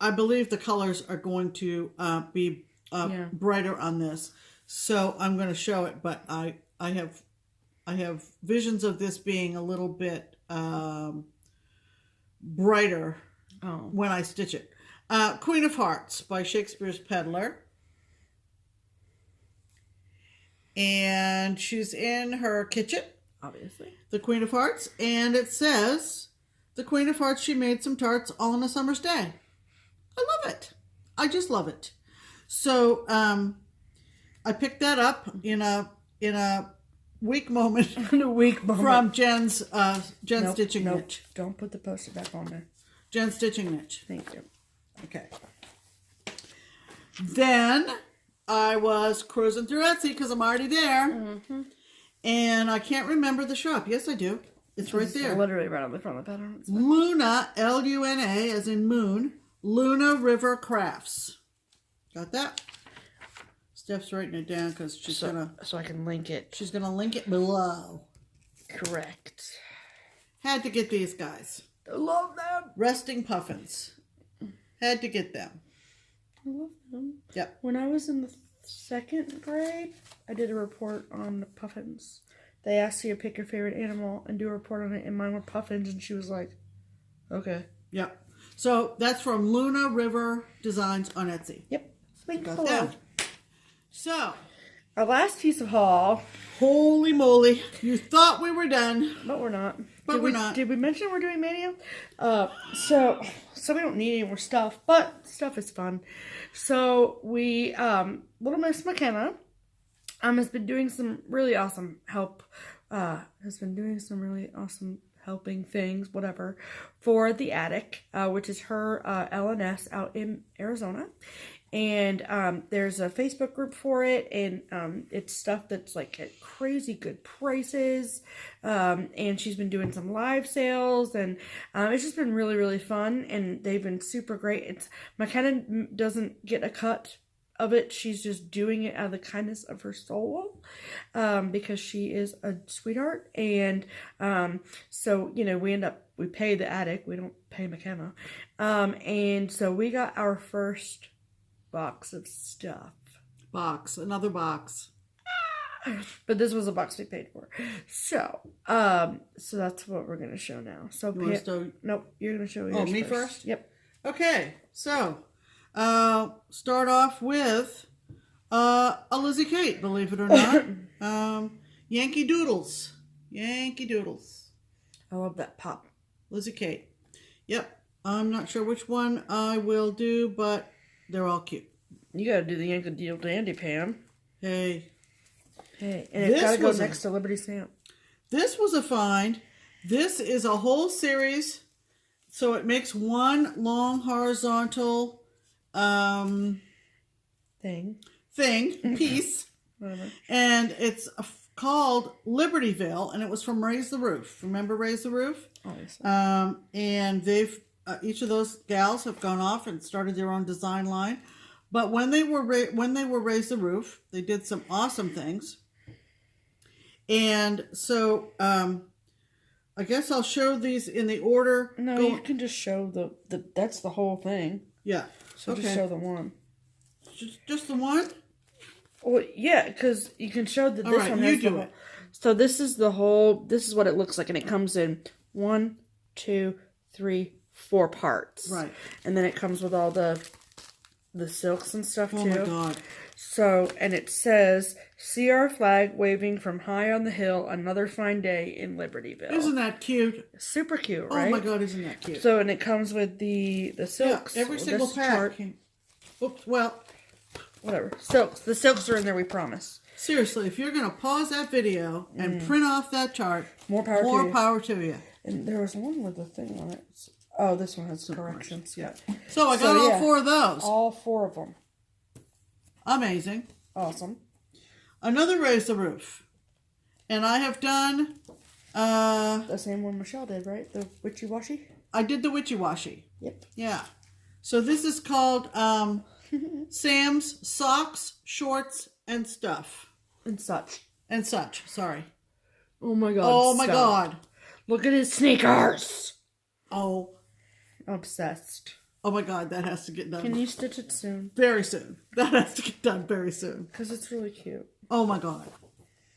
I believe the colors are going to be brighter on this. So, I'm going to show it, but I have visions of this being a little bit brighter when I stitch it. Queen of Hearts by Shakespeare's Peddler. And she's in her kitchen. Obviously. The Queen of Hearts. And it says, the Queen of Hearts, she made some tarts all on a summer's day. I love it. I just love it. So I picked that up in a weak moment. In a weak moment. From Jen's Nope, Stitching nope. Niche. Don't put the poster back on there. Jen's Stitching Niche. Thank you. Okay. Then I was cruising through Etsy because I'm already there. Mm-hmm. And I can't remember the shop. Yes, I do. It's right there. Literally right on the front of the pattern. Luna, Luna, as in moon, LunaRiverCrafts. Got that? Steph's writing it down because she's gonna. So I can link it. She's gonna link it below. Correct. Had to get these guys. I love them. Resting puffins. Had to get them. I love them. Yep. When I was in the 2nd grade, I did a report on the puffins. They asked you to pick your favorite animal and do a report on it, and mine were puffins, and she was like, okay. Yep. So that's from Luna River Designs on Etsy. Yep. Link Got below. that. So, our last piece of haul. Holy moly. You thought we were done. But we're not. But we're not. Did we mention we're doing Mania? So we don't need any more stuff, but stuff is fun. So we, Little Miss McKenna, has been doing some really awesome helping things, whatever, for the attic, which is her LNS out in Arizona. And there's a Facebook group for it, and it's stuff that's like at crazy good prices. And she's been doing some live sales, and it's just been really, really fun, and they've been super great. McKenna doesn't get a cut of it. She's just doing it out of the kindness of her soul, because she is a sweetheart. And so, we pay the attic, we don't pay McKenna. And so we got our first box of stuff. Another box. But this was a box we paid for. So that's what we're gonna show now. So nope, you're gonna show yours. Oh, me first? Yep. Okay, so start off with a Lizzie Kate, believe it or not. Yankee Doodles. I love that pop. Lizzie Kate. Yep. I'm not sure which one I will do, but they're all cute. You gotta do the Yankee Doodle Dandy, Pam. Hey. And it's gotta go next to Liberty Stamp. This was a find. This is a whole series, so it makes one long horizontal piece. Whatever. And it's called Libertyville, and it was from Raise the Roof. Remember Raise the Roof? Obviously. And they've each of those gals have gone off and started their own design line. But when they were Raise the Roof, they did some awesome things. And so I guess I'll show these in the order. No, you can just show the that's the whole thing. Yeah. So just show the one. Just the one? Well, yeah, because you can show that this one has you do it. So this is the whole. This is what it looks like, and it comes in 1, 2, 3, 4 parts. Right. And then it comes with all the silks and stuff too. Oh my God. So, and it says, "See our flag waving from high on the hill, another fine day in Libertyville." Isn't that cute? Super cute, right? Oh my God, isn't that cute? So, and it comes with the silks. Yeah, every single pack. Oops, well. Whatever. Silks. The silks are in there, we promise. Seriously, if you're going to pause that video and print off that chart, more power to you. And there was one with a thing on it. Oh, this one has corrections. Yeah. So I got all 4 of those. All 4 of them. Amazing. Awesome. Another Raise the Roof. And I have done... the same one Michelle did, right? The Witchy Washy? I did the Witchy Washy. Yep. Yeah. So this is called Sam's Socks, Shorts, and Stuff. And such. Sorry. Oh my God. Oh my God. Look at his sneakers. Oh. Obsessed. Oh my God, that has to get done. Can you stitch it soon? Very soon. That has to get done very soon. Because it's really cute. Oh my God.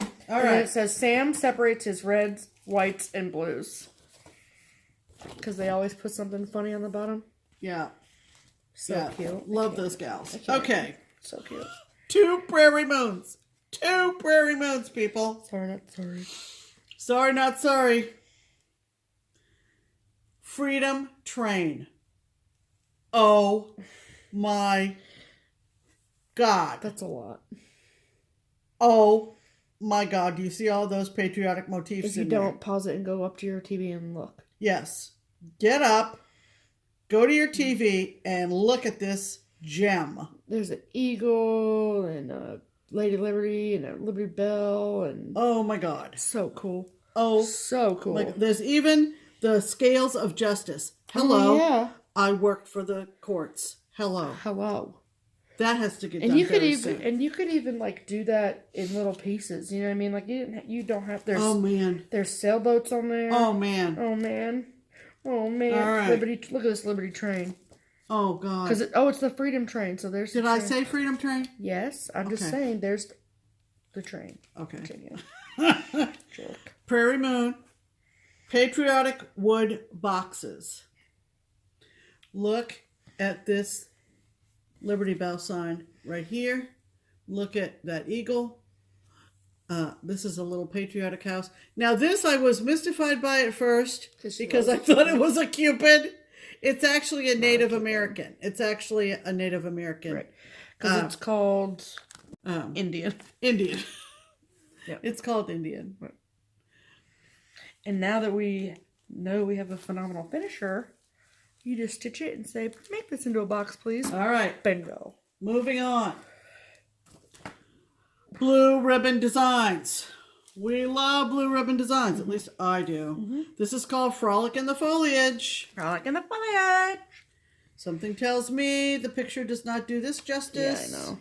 All and right. It says Sam separates his reds, whites, and blues. Because they always put something funny on the bottom. Yeah. So cute. Love those gals. Okay. So cute. 2 prairie moons. 2 prairie moons, people. Sorry, not sorry. Sorry, not sorry. Freedom Train. Oh my God. That's a lot. Oh my God. Do you see all those patriotic motifs If you in there? don't, pause it and go up to your TV and look. Yes. Get up, go to your TV, and look at this gem. There's an eagle and a Lady Liberty and a Liberty Bell and Oh my God. so cool. Oh, So cool. like there's even the scales of justice. Hello. Oh, yeah. I worked for the courts. Hello. Hello. That has to get And done you could very even soon. you could even like do that in little pieces. You know what I mean? Like you don't have Oh man. there's sailboats on there. Oh man. Oh man. Oh man. All right. Liberty, look at this Liberty train. Oh God. Because it's the Freedom Train. So there's. Did I say Freedom Train? Yes, I'm just Okay. saying. There's the train. Okay. Continue. Jerk. Prairie Moon. Patriotic wood boxes. Look at this Liberty Bell sign right here. Look at that eagle. This is a little patriotic house. Now this I was mystified by at first because I thought it was a Cupid. It's actually a Native American. It's actually a Native American. Right. Because it's called Indian. Indian. Yep. It's called Indian. Right. And now that we know we have a phenomenal finisher, you just stitch it and say, make this into a box, please. All right. Bingo. Moving on. Blue ribbon designs. We love blue ribbon designs. At least I do. Mm-hmm. This is called Frolic in the Foliage. Frolic in the Foliage. Something tells me the picture does not do this Yeah, justice. I know.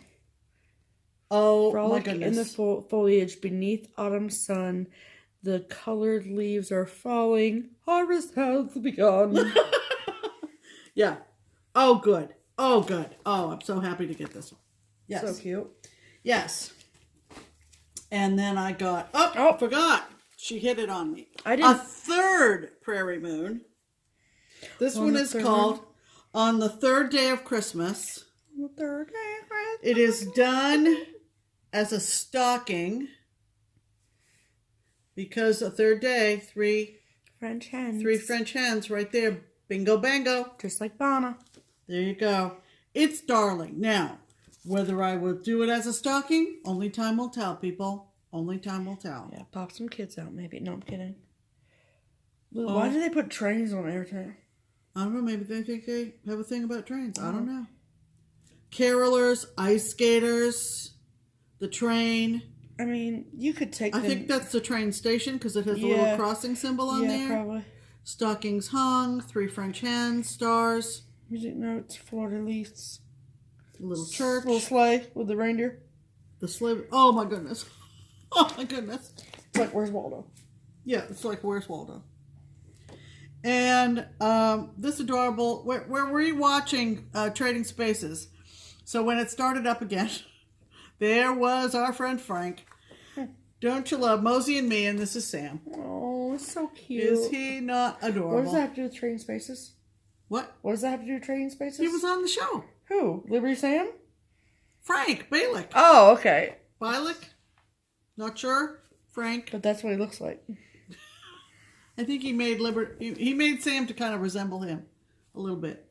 Oh Frolic my in goodness. the foliage beneath autumn sun. The colored leaves are falling. Harvest has begun. Yeah. Oh, good. Oh, good. Oh, I'm so happy to get this one. Yes. So cute. Yes. And then I got, oh, forgot. She hit it on me. I didn't. A third Prairie Moon. This On one the is third? called On the Third Day of Christmas. The third day of Christmas. It is done as a stocking because the third day, three French hens. French hens right there. Bingo, bango. Just like Bana. There you go. It's darling. Now, whether I will do it as a stocking, only time will tell, people. Only time will tell. Yeah, pop some kids out, maybe. No, I'm kidding. Why do they put trains on everything? I don't know. Maybe they think they have a thing about trains. I don't know. Carolers, ice skaters, the train. I mean, you could take I them. think that's the train station because it has a Yeah. little crossing symbol on there. Probably. Stockings hung, 3 French hens, stars, Music notes, fleur-de-lis. a little church, Little sleigh with the reindeer. the slip. Oh my goodness. Oh my goodness. It's like, where's Waldo? Yeah, it's like Where's Waldo? And this adorable, we're rewatching Trading Spaces. So when it started up again, there was our friend Frank. Don't you love Mosey and me? And this is Sam. Oh, it's so cute. Is he not adorable? What does that have to do with Trading Spaces? What? What does that have to do with Trading Spaces? He was on the show. Who? Liberty Sam? Frank Balick. Oh, okay. Balick? Not sure. Frank. But that's what he looks like. I think he made he made Sam to kind of resemble him a little bit.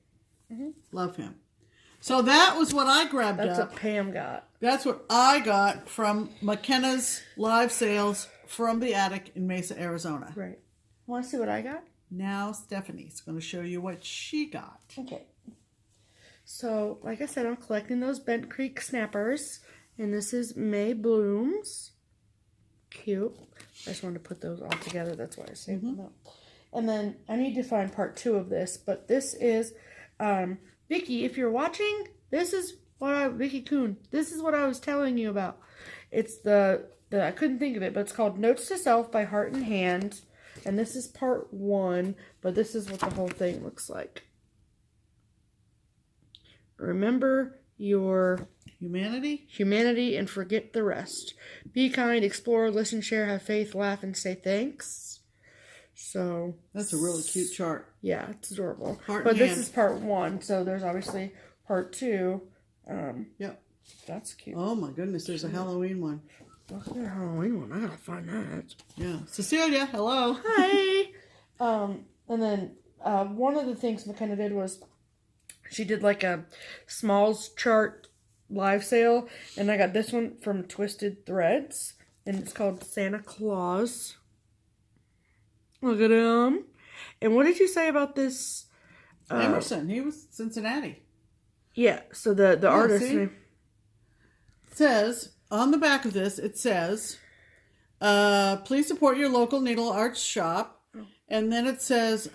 Mm-hmm. Love him. So that was what I grabbed That's up. what Pam got. That's what I got from McKenna's live sales from the attic in Mesa, Arizona. Right. Want to see what I got? Now Stephanie's going to show you what she got. Okay. So, like I said, I'm collecting those Bent Creek snappers. And this is May Blooms. Cute. I just wanted to put those all together. That's why I saved them up. And then I need to find part 2 of this. But this is, Vicky, if you're watching, this is what Vicky Kuhn, this is what I was telling you about. It's I couldn't think of it, but it's called Notes to Self by Heart and Hand. And this is part 1, but this is what the whole thing looks like. Remember your humanity and forget the rest. Be kind, explore, listen, share, have faith, laugh, and say thanks. So That's a really cute chart. yeah, it's adorable. Heart But and this hand. is part 1, so there's obviously part 2. Yep. That's cute. Oh my goodness, there's a Halloween one. Look at their Halloween one. I gotta find that. Yeah. Cecilia, hello. Hi. And then one of the things McKenna did was she did like a Smalls chart live sale, and I got this one from Twisted Threads, and it's called Santa Claus. Look at him. And what did you say about this? Emerson. He was Cincinnati. Yeah. So the artist name. It says on the back of this, it says, "Please support your local needle arts shop." And then it says,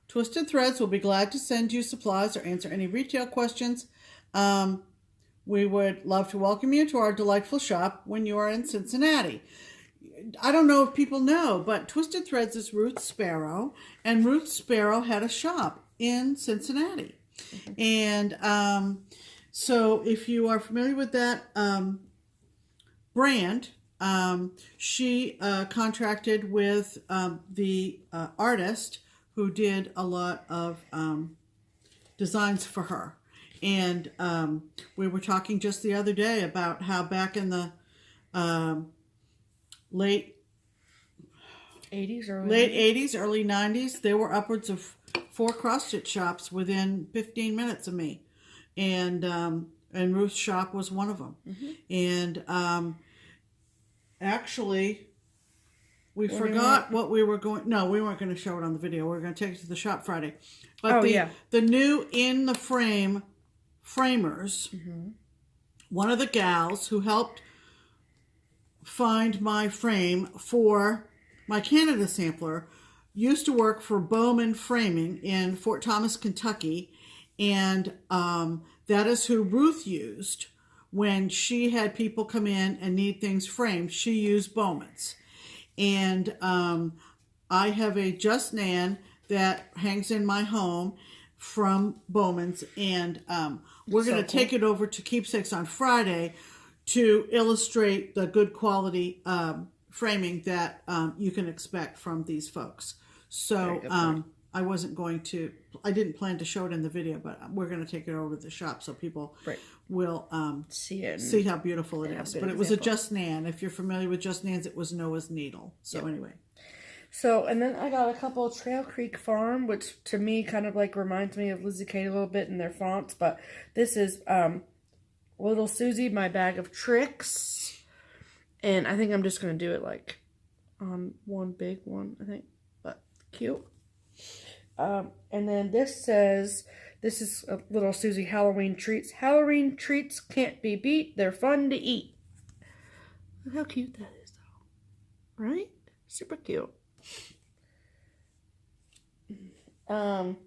"Twisted Threads will be glad to send you supplies or answer any retail questions. We would love to welcome you to our delightful shop when you are in Cincinnati." I don't know if people know, but Twisted Threads is Ruth Sparrow, and Ruth Sparrow had a shop in Cincinnati. And so if you are familiar with that brand, she contracted with the artist who did a lot of designs for her. And we were talking just the other day about how back in the late 80s, early 90s, there were upwards of 4 cross-stitch shops within 15 minutes of me. And Ruth's shop was one of them. And actually, we forgot what we were going... No, we weren't going to show it on the video. We were going to take it to the shop Friday. But the new In the Frame framers, one of the gals who helped find my frame for my Canada sampler used to work for Bowman Framing in Fort Thomas, Kentucky, and that is who Ruth used when she had people come in and need things framed. She used Bowman's. And I have a Just Nan that hangs in my home from Bowman's, and we're going to take it over to Keepsakes on Friday to illustrate the good quality framing that you can expect from these folks. So I didn't plan to show it in the video, but we're going to take it over to the shop so people will see how beautiful it is. But it was a Just Nan. If you're familiar with Just Nans, it was Noah's Needle. So anyway. So, and then I got a couple of Trail Creek Farm, which to me kind of like reminds me of Lizzie Kate a little bit in their fonts. But this is Little Susie, My Bag of Tricks. And I think I'm just going to do it like on one big one, I think. But cute. And then this says, this is a Little Susie Halloween Treats. Halloween treats can't be beat. They're fun to eat. Look how cute that is, though. Right? Super cute. And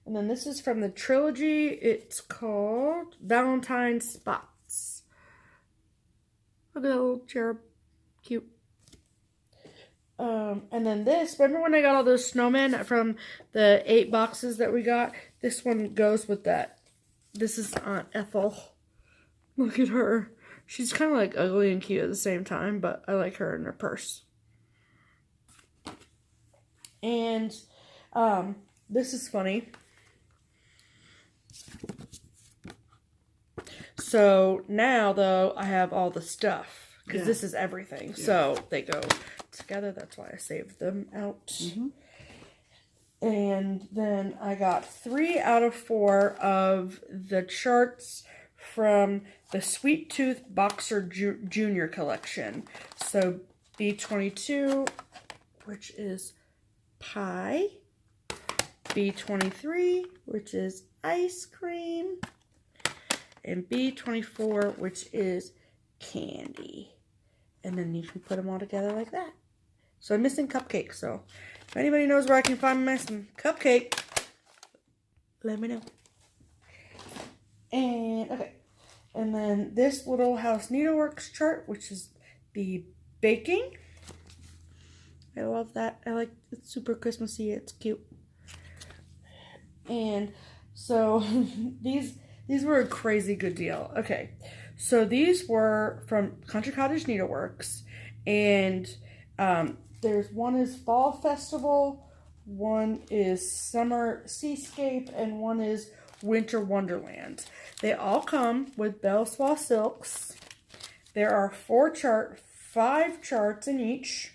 then this is from the trilogy. It's called Valentine Spots. Look at that little cherub. Cute. And then this, remember when I got all those snowmen from the 8 boxes that we got? This one goes with that. This is Aunt Ethel. Look at her. She's kind of like ugly and cute at the same time, but I like her in her purse. And this is funny. So now, though, I have all the stuff. Because this is everything. Yeah. So they go together. That's why I saved them out. And then I got 3 out of 4 of the charts from the Sweet Tooth Boxer Junior collection. So B22, which is pie. B23, which is ice cream. And B24, which is candy. And then you can put them all together like that. So I'm missing cupcake. So if anybody knows where I can find my some cupcake, let me know. And okay. And then this Little House Needleworks chart, which is the baking. I love that. I like it's super Christmassy. It's cute. And so these were a crazy good deal. Okay. So these were from Country Cottage Needleworks, and there's one is Fall Festival, one is Summer Seascape, and one is Winter Wonderland. They all come with Bellswa silks. There are 5 charts in each,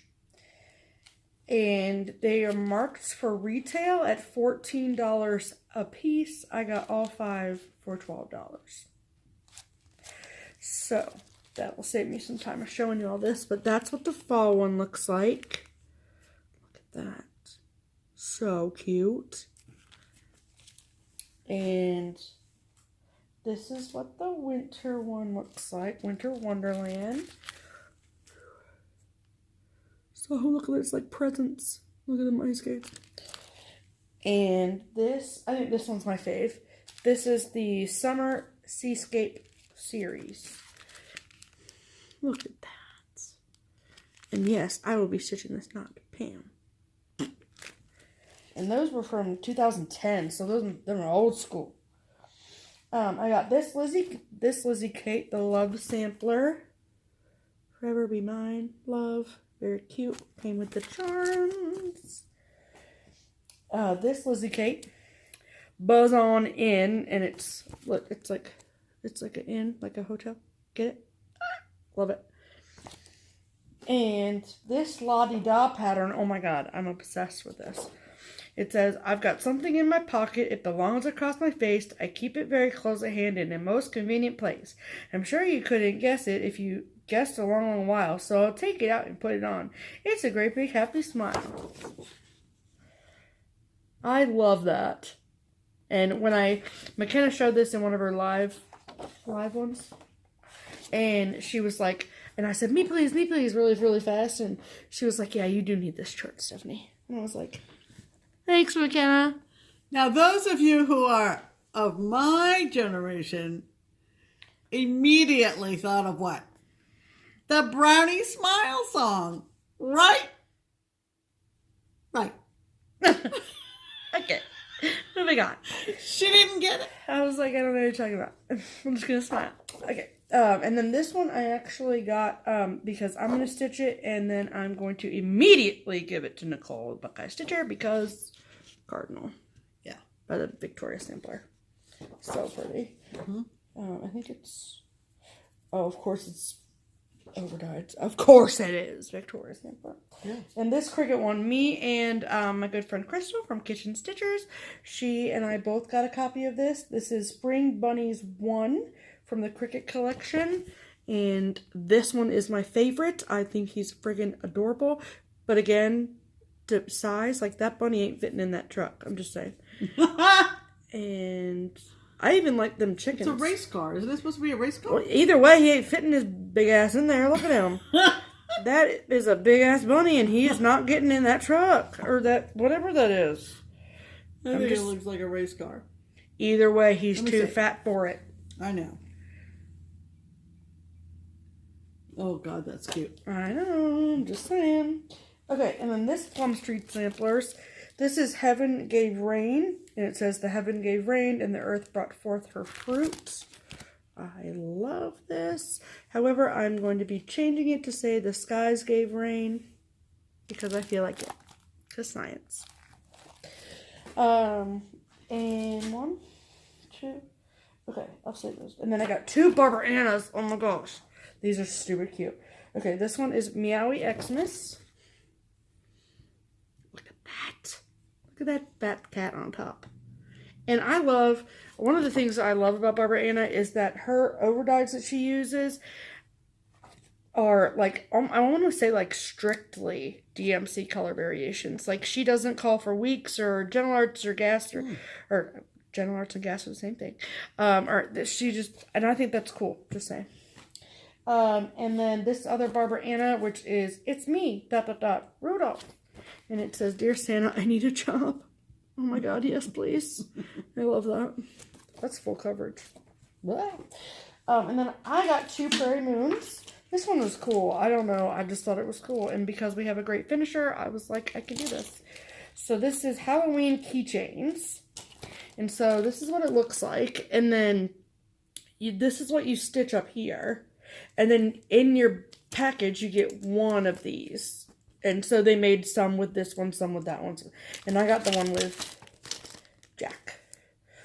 And they are marked for retail at $14 a piece. I got all 5 for $12. So that will save me some time of showing you all this, but that's what the fall one looks like. Look at that. So cute. And this is what the winter one looks like. Winter Wonderland. So look at this, like presents. Look at the ice skates. And this, I think this one's my fave. This is the Summer Seascape series. Look at that. And yes, I will be stitching this knot, Pam. And those were from 2010, so those are old school. I got this Lizzie Kate, the Love Sampler. Forever Be Mine, Love. Very cute. Came with the charms. This Lizzie Kate, Buzz On Inn, and it's look, it's like an inn, like a hotel. Get it? Love it. And this La Di Da pattern, oh my god, I'm obsessed with this. It says, I've got something in my pocket. It belongs across my face. I keep it very close at hand in a most convenient place. I'm sure you couldn't guess it if you guessed a long while, so I'll take it out and put it on. It's a great big happy smile. I love that. And when McKenna showed this in one of her live ones, and she was like, and I said, me please, really, really fast, and she was like, yeah, you do need this shirt, Stephanie. And I was like, thanks, McKenna. Now, those of you who are of my generation immediately thought of what? The Brownie Smile song, right? Right. Okay, moving on. She didn't get it. I was like, I don't know what you're talking about. I'm just going to smile. Okay. And then this one I actually got because I'm going to stitch it, and then I'm going to immediately give it to Nicole Buckeye Stitcher because Cardinal. Yeah. By the Victoria Sampler. So pretty. Mm-hmm. I think it's... Oh, of course it's overdyed. Of course it is Victoria Sampler. Yeah. And this Cricut one, me and my good friend Crystal from Kitchen Stitchers, she and I both got a copy of this. This is Spring Bunnies 1 from the Cricut collection. And this one is my favorite. I think he's friggin' adorable. But again, to size, like that bunny ain't fitting in that truck. I'm just saying. And I even like them chickens. It's a race car. Isn't it supposed to be a race car? Well, either way, he ain't fitting his big ass in there. Look at him. That is a big ass bunny, and he is not getting in that truck or that whatever that is. I think it looks like a race car. Either way, he's too fat for it. I know. Oh God, that's cute. I know. I'm just saying. Okay, and then this Plum Street Samplers. This is Heaven Gave Rain, and it says the heaven gave rain, and the earth brought forth her fruits. I love this. However, I'm going to be changing it to say the skies gave rain because I feel like it. Because science. And 1, 2. Okay, I'll say those. And then I got 2 Barbara Annas. Oh my gosh. These are stupid cute. Okay, this one is Meowie Xmas. Look at that. Look at that fat cat on top. And I love, one of the things I love about Barbara Anna is that her overdyes that she uses are like, I want to say like strictly DMC color variations. Like she doesn't call for weeks or Gentle Arts or Gas or Gentle Arts and Gas are the same thing. Or she just, and I think that's cool, just saying. And then this other Barbara Anna, which is, it's me, ... Rudolph. And it says, Dear Santa, I need a job. Oh my God, yes, please. I love that. That's full coverage. And then I got 2 Prairie Moons. This one was cool. I don't know. I just thought it was cool. And because we have a great finisher, I was like, I can do this. So this is Halloween keychains. And so this is what it looks like. And then this is what you stitch up here. And then in your package, you get 1 of these. And so they made some with this one, some with that one. And I got the one with Jack.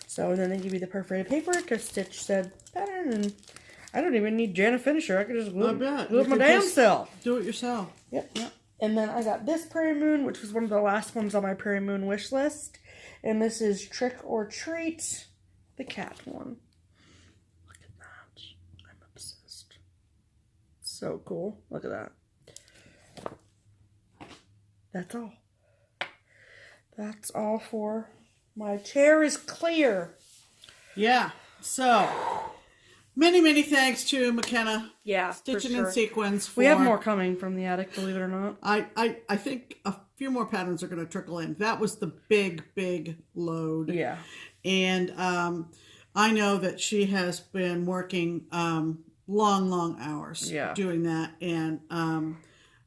So, and then they give you the perforated paper to stitch said pattern. And I don't even need Jana Finisher. I could just glue it my damn self. Do it yourself. Yep. And then I got this Prairie Moon, which was one of the last ones on my Prairie Moon wish list. And this is Trick or Treat, the cat one. Look at that. I'm obsessed. So cool. Look at that. That's all. That's all for my chair is clear. Yeah. So, many thanks to McKenna. Yeah, Stitching for sure. in Sequins. We have more coming from the attic, believe it or not. I think a few more patterns are going to trickle in. That was the big load. Yeah. And I know that she has been working long hours doing that. And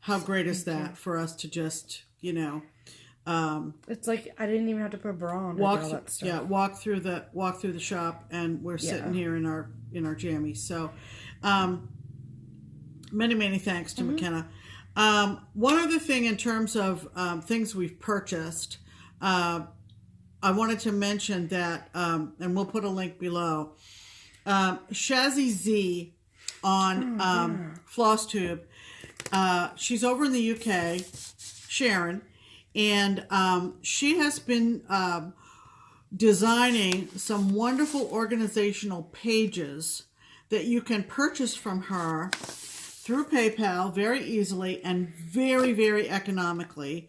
how great is that for us to just, it's like I didn't even have to put a bra on. Walk all that stuff. Yeah, walk through the shop, and we're sitting here in our jammies. So, many thanks to McKenna. One other thing in terms of things we've purchased, I wanted to mention that, and we'll put a link below. Shazie Z on FlossTube. She's over in the UK, Sharon. And she has been designing some wonderful organizational pages that you can purchase from her through PayPal very easily and very economically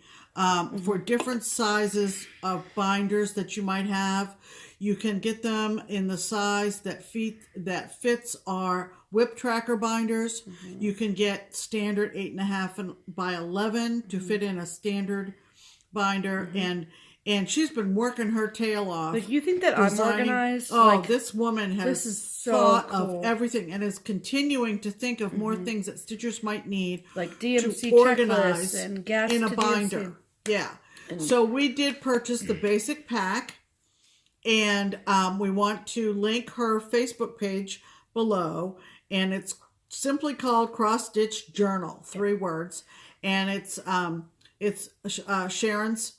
for different sizes of binders that you might have. You can get them in the size that fits our whip tracker binders. You can get standard 8.5 by 11 to fit in a standard binder, and she's been working her tail off. Like, you think that I'm organized? Oh, like, this woman has thought of everything and is continuing to think of more things that stitchers might need, like DMC to organize checklists and gas in a to binder. DMC. Yeah. So we did purchase the basic pack, and we want to link her Facebook page below, and it's simply called Cross Stitch Journal, 3 words, and it's Sharon's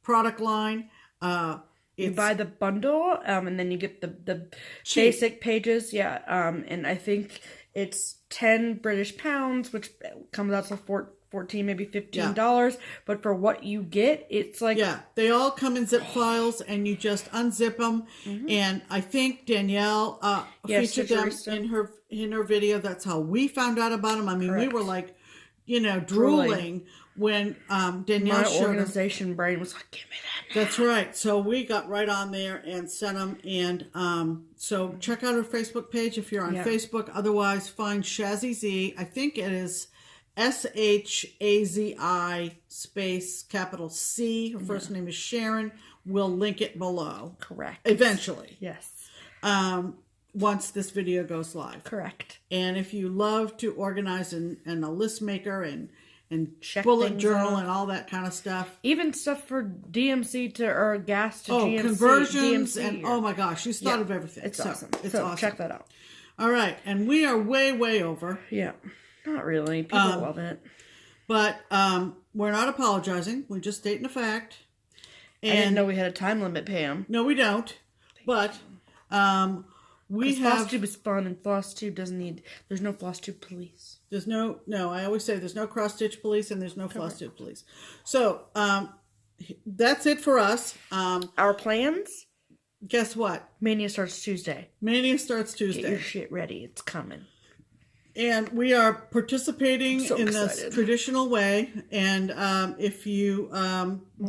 product line. You buy the bundle, and then you get the basic pages. Yeah, and I think it's 10 British pounds, which comes out to $14, maybe $15. But for what you get, it's like... Yeah, they all come in zip files, and you just unzip them. And I think Danielle featured them in her video. That's how we found out about them. I mean, we were like, drooling when Danielle showed them. My organization brain was like, give me that now. That's right. So we got right on there and sent them. And so check out her Facebook page if you're on Facebook. Otherwise, find Shazie Z. I think it is SHAZI space capital C. Her first name is Sharon. We'll link it below. Correct. Eventually. Yes. Once this video goes live. Correct. And if you love to organize and a list maker and check bullet journal and all that kind of stuff. Even stuff for DMC or gas to GMC. Conversions DMC, and oh my gosh, she's thought of everything. It's awesome. It's so awesome. Check that out. All right, and we are way over. Yeah, not really. People love it. But we're not apologizing. We're just stating a fact. And I didn't know we had a time limit, Pam. No, we don't. But we have... FlossTube is fun, and FlossTube doesn't need... There's no FlossTube police. There's no... No, I always say there's no cross-stitch police and there's no FlossTube police. So, that's it for us. Our plans? Guess what? Mania starts Tuesday. Mania starts Tuesday. Get your shit ready. It's coming. And we are participating in this traditional way. And if you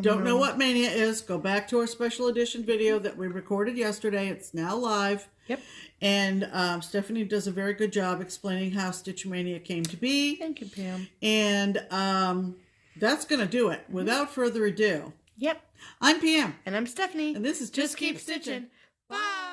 don't know what Mania is, go back to our special edition video that we recorded yesterday. It's now live. Yep. And Stephanie does a very good job explaining how Stitch Mania came to be. Thank you, Pam. And that's going to do it. Without further ado. Yep. I'm Pam. And I'm Stephanie. And this is Just Keep Stitching. Bye.